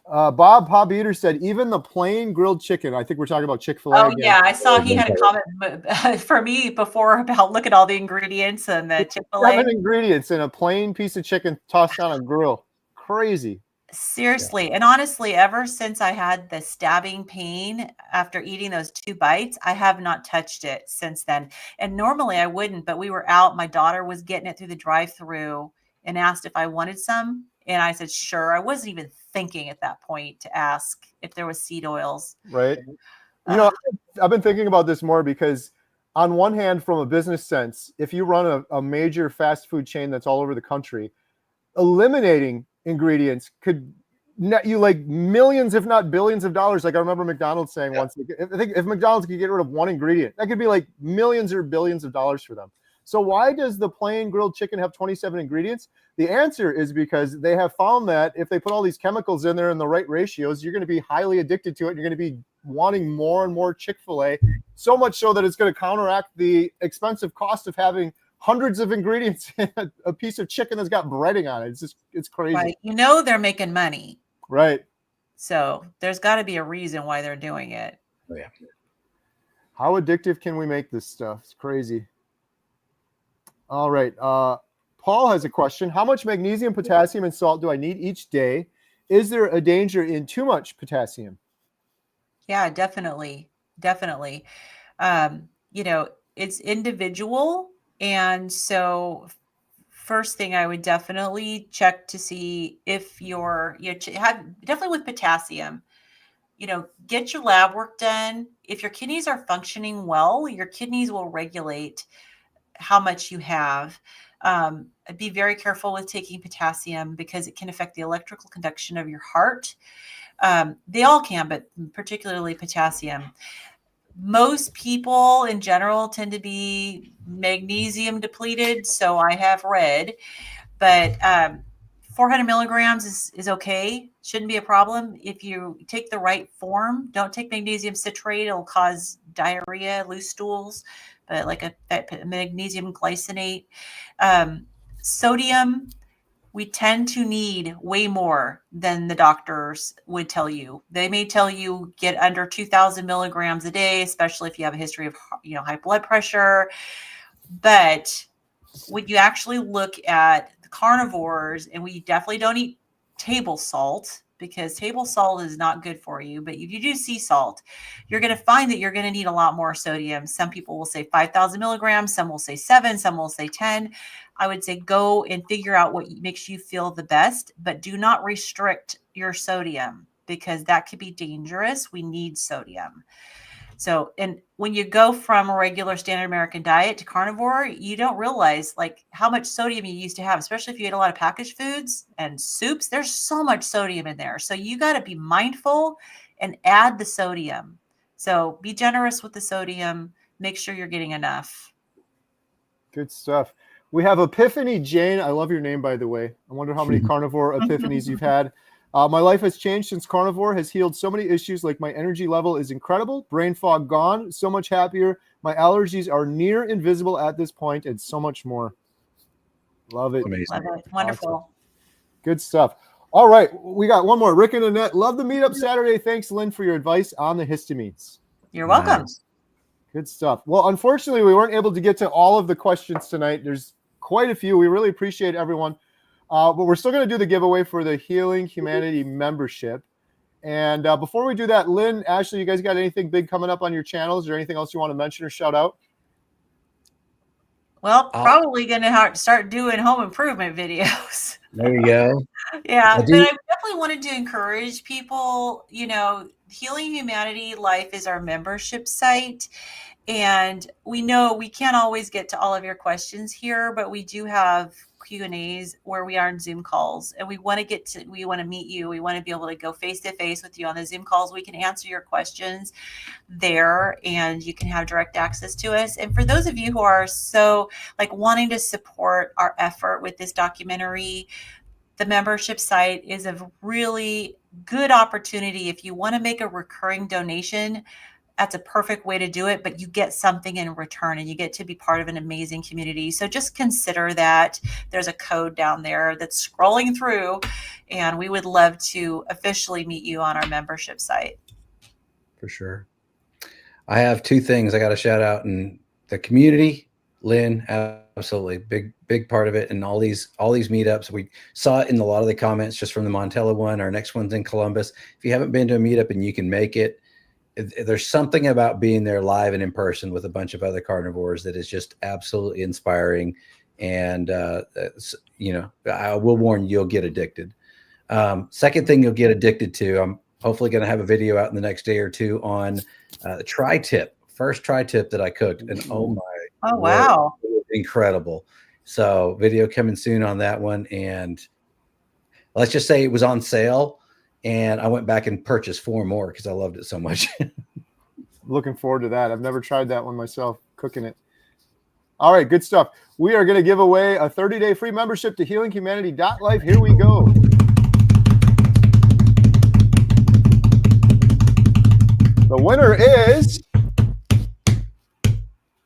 Bob Eater said, even the plain grilled chicken. I think we're talking about Chick-fil-A
Oh
again.
yeah, I saw he had a comment for me before about look at all the ingredients and the Chick-fil-A.
7 ingredients in a plain piece of chicken tossed on a grill. Crazy.
Seriously. And honestly, ever since I had the stabbing pain after eating those 2 bites, I have not touched it since then. And normally I wouldn't, but we were out. My daughter was getting it through the drive-through and asked if I wanted some. And I said, sure. I wasn't even thinking at that point to ask if there was seed oils.
Right. You know, I've been thinking about this more because on one hand, from a business sense, if you run a major fast food chain that's all over the country, eliminating ingredients could net you like millions, if not billions of dollars. Like I remember McDonald's saying once, I think if McDonald's could get rid of one ingredient, that could be like millions or billions of dollars for them. So why does the plain grilled chicken have 27 ingredients? The answer is because they have found that if they put all these chemicals in there in the right ratios, you're going to be highly addicted to it. You're going to be wanting more and more Chick-fil-A, so much so that it's going to counteract the expensive cost of having hundreds of ingredients in a piece of chicken that's got breading on it. It's crazy.
Right. You know, they're making money.
Right.
So there's got to be a reason why they're doing it.
Oh, yeah.
How addictive can we make this stuff? It's crazy. All right. Paul has a question. How much magnesium, potassium, and salt do I need each day? Is there a danger in too much potassium?
Yeah, definitely. Definitely. You know, it's individual. And so first thing I would definitely check to see if you're, have definitely with potassium, get your lab work done. If your kidneys are functioning well, your kidneys will regulate how much you have. Be very careful with taking potassium because it can affect the electrical conduction of your heart. They all can, but particularly potassium. Most people in general tend to be magnesium depleted. So I have read, but 400 milligrams is okay. Shouldn't be a problem. If you take the right form, don't take magnesium citrate. It'll cause diarrhea, loose stools, but like that magnesium glycinate. Sodium, we tend to need way more than the doctors would tell you. They may tell you get under 2,000 milligrams a day, especially if you have a history of high blood pressure. But when you actually look at the carnivores, and we definitely don't eat table salt because table salt is not good for you. But if you do sea salt, you're going to find that you're going to need a lot more sodium. Some people will say 5,000 milligrams. Some will say 7. Some will say 10. I would say go and figure out what makes you feel the best, but do not restrict your sodium because that could be dangerous. We need sodium. So, and when you go from a regular standard American diet to carnivore, you don't realize like how much sodium you used to have, especially if you ate a lot of packaged foods and soups. There's so much sodium in there. So you got to be mindful and add the sodium. So be generous with the sodium. Make sure you're getting enough.
Good stuff. We have Epiphany Jane. I love your name, by the way. I wonder how many carnivore epiphanies you've had. My life has changed since carnivore has healed so many issues. Like my energy level is incredible. Brain fog gone. So much happier. My allergies are near invisible at this point, and so much more. Love it.
Amazing.
Love it. Wonderful.
Awesome. Good stuff. All right. We got one more. Rick and Annette. Love the meetup Saturday. Thanks, Lynn, for your advice on the histamines.
You're welcome.
Nice.
Good stuff. Well, unfortunately, we weren't able to get to all of the questions tonight. There's quite a few. We really appreciate everyone. But we're still going to do the giveaway for the Healing Humanity membership. And before we do that, Lynn, Ashley, you guys got anything big coming up on your channels or anything else you want to mention or shout out?
Well, probably going to start doing home improvement videos.
There you go.
Yeah, but I definitely wanted to encourage people, Healing Humanity Life is our membership site. And we know we can't always get to all of your questions here, but we do have Q&As where we are in Zoom calls, and we want to meet you. We want to be able to go face to face with you on the Zoom calls. We can answer your questions there, and you can have direct access to us. And for those of you who are so wanting to support our effort with this documentary, the membership site is a really good opportunity. If you want to make a recurring donation, that's a perfect way to do it, but you get something in return and you get to be part of an amazing community. So just consider that. There's a code down there that's scrolling through, and we would love to officially meet you on our membership site.
For sure. I have two things I got to shout out, and the community, Lynn, absolutely big part of it. And all these meetups, we saw it in a lot of the comments just from the Montella one. Our next one's in Columbus. If you haven't been to a meetup and you can make it, there's something about being there live and in person with a bunch of other carnivores that is just absolutely inspiring. And, you know, I will warn you, you'll get addicted. Second thing you'll get addicted to, I'm hopefully going to have a video out in the next day or two on tri-tip, first tri-tip that I cooked. And oh
wow.
it was incredible. So video coming soon on that one. And let's just say it was on sale. And I went back and purchased 4 more because I loved it so much.
Looking forward to that. I've never tried that one myself, cooking it. All right, good stuff. We are going to give away a 30-day free membership to healinghumanity.life. Here we go. The winner is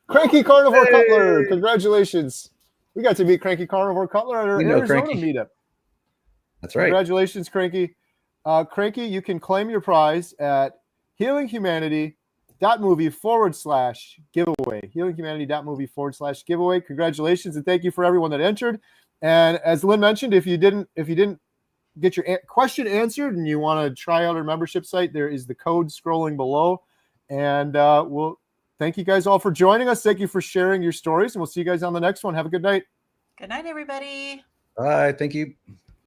Cranky Carnivore Cutler. Congratulations. We got to meet Cranky Carnivore Cutler at our Arizona meetup.
That's right.
Congratulations, Cranky. Cranky, you can claim your prize at healinghumanity.movie/giveaway. healinghumanity.movie/giveaway. Congratulations, and thank you for everyone that entered. And as Lynn mentioned, if you didn't get your question answered and you want to try out our membership site, there is the code scrolling below. And we'll thank you guys all for joining us. Thank you for sharing your stories, and we'll see you guys on the next one. Have a good night.
Good night, everybody.
Bye. Thank you.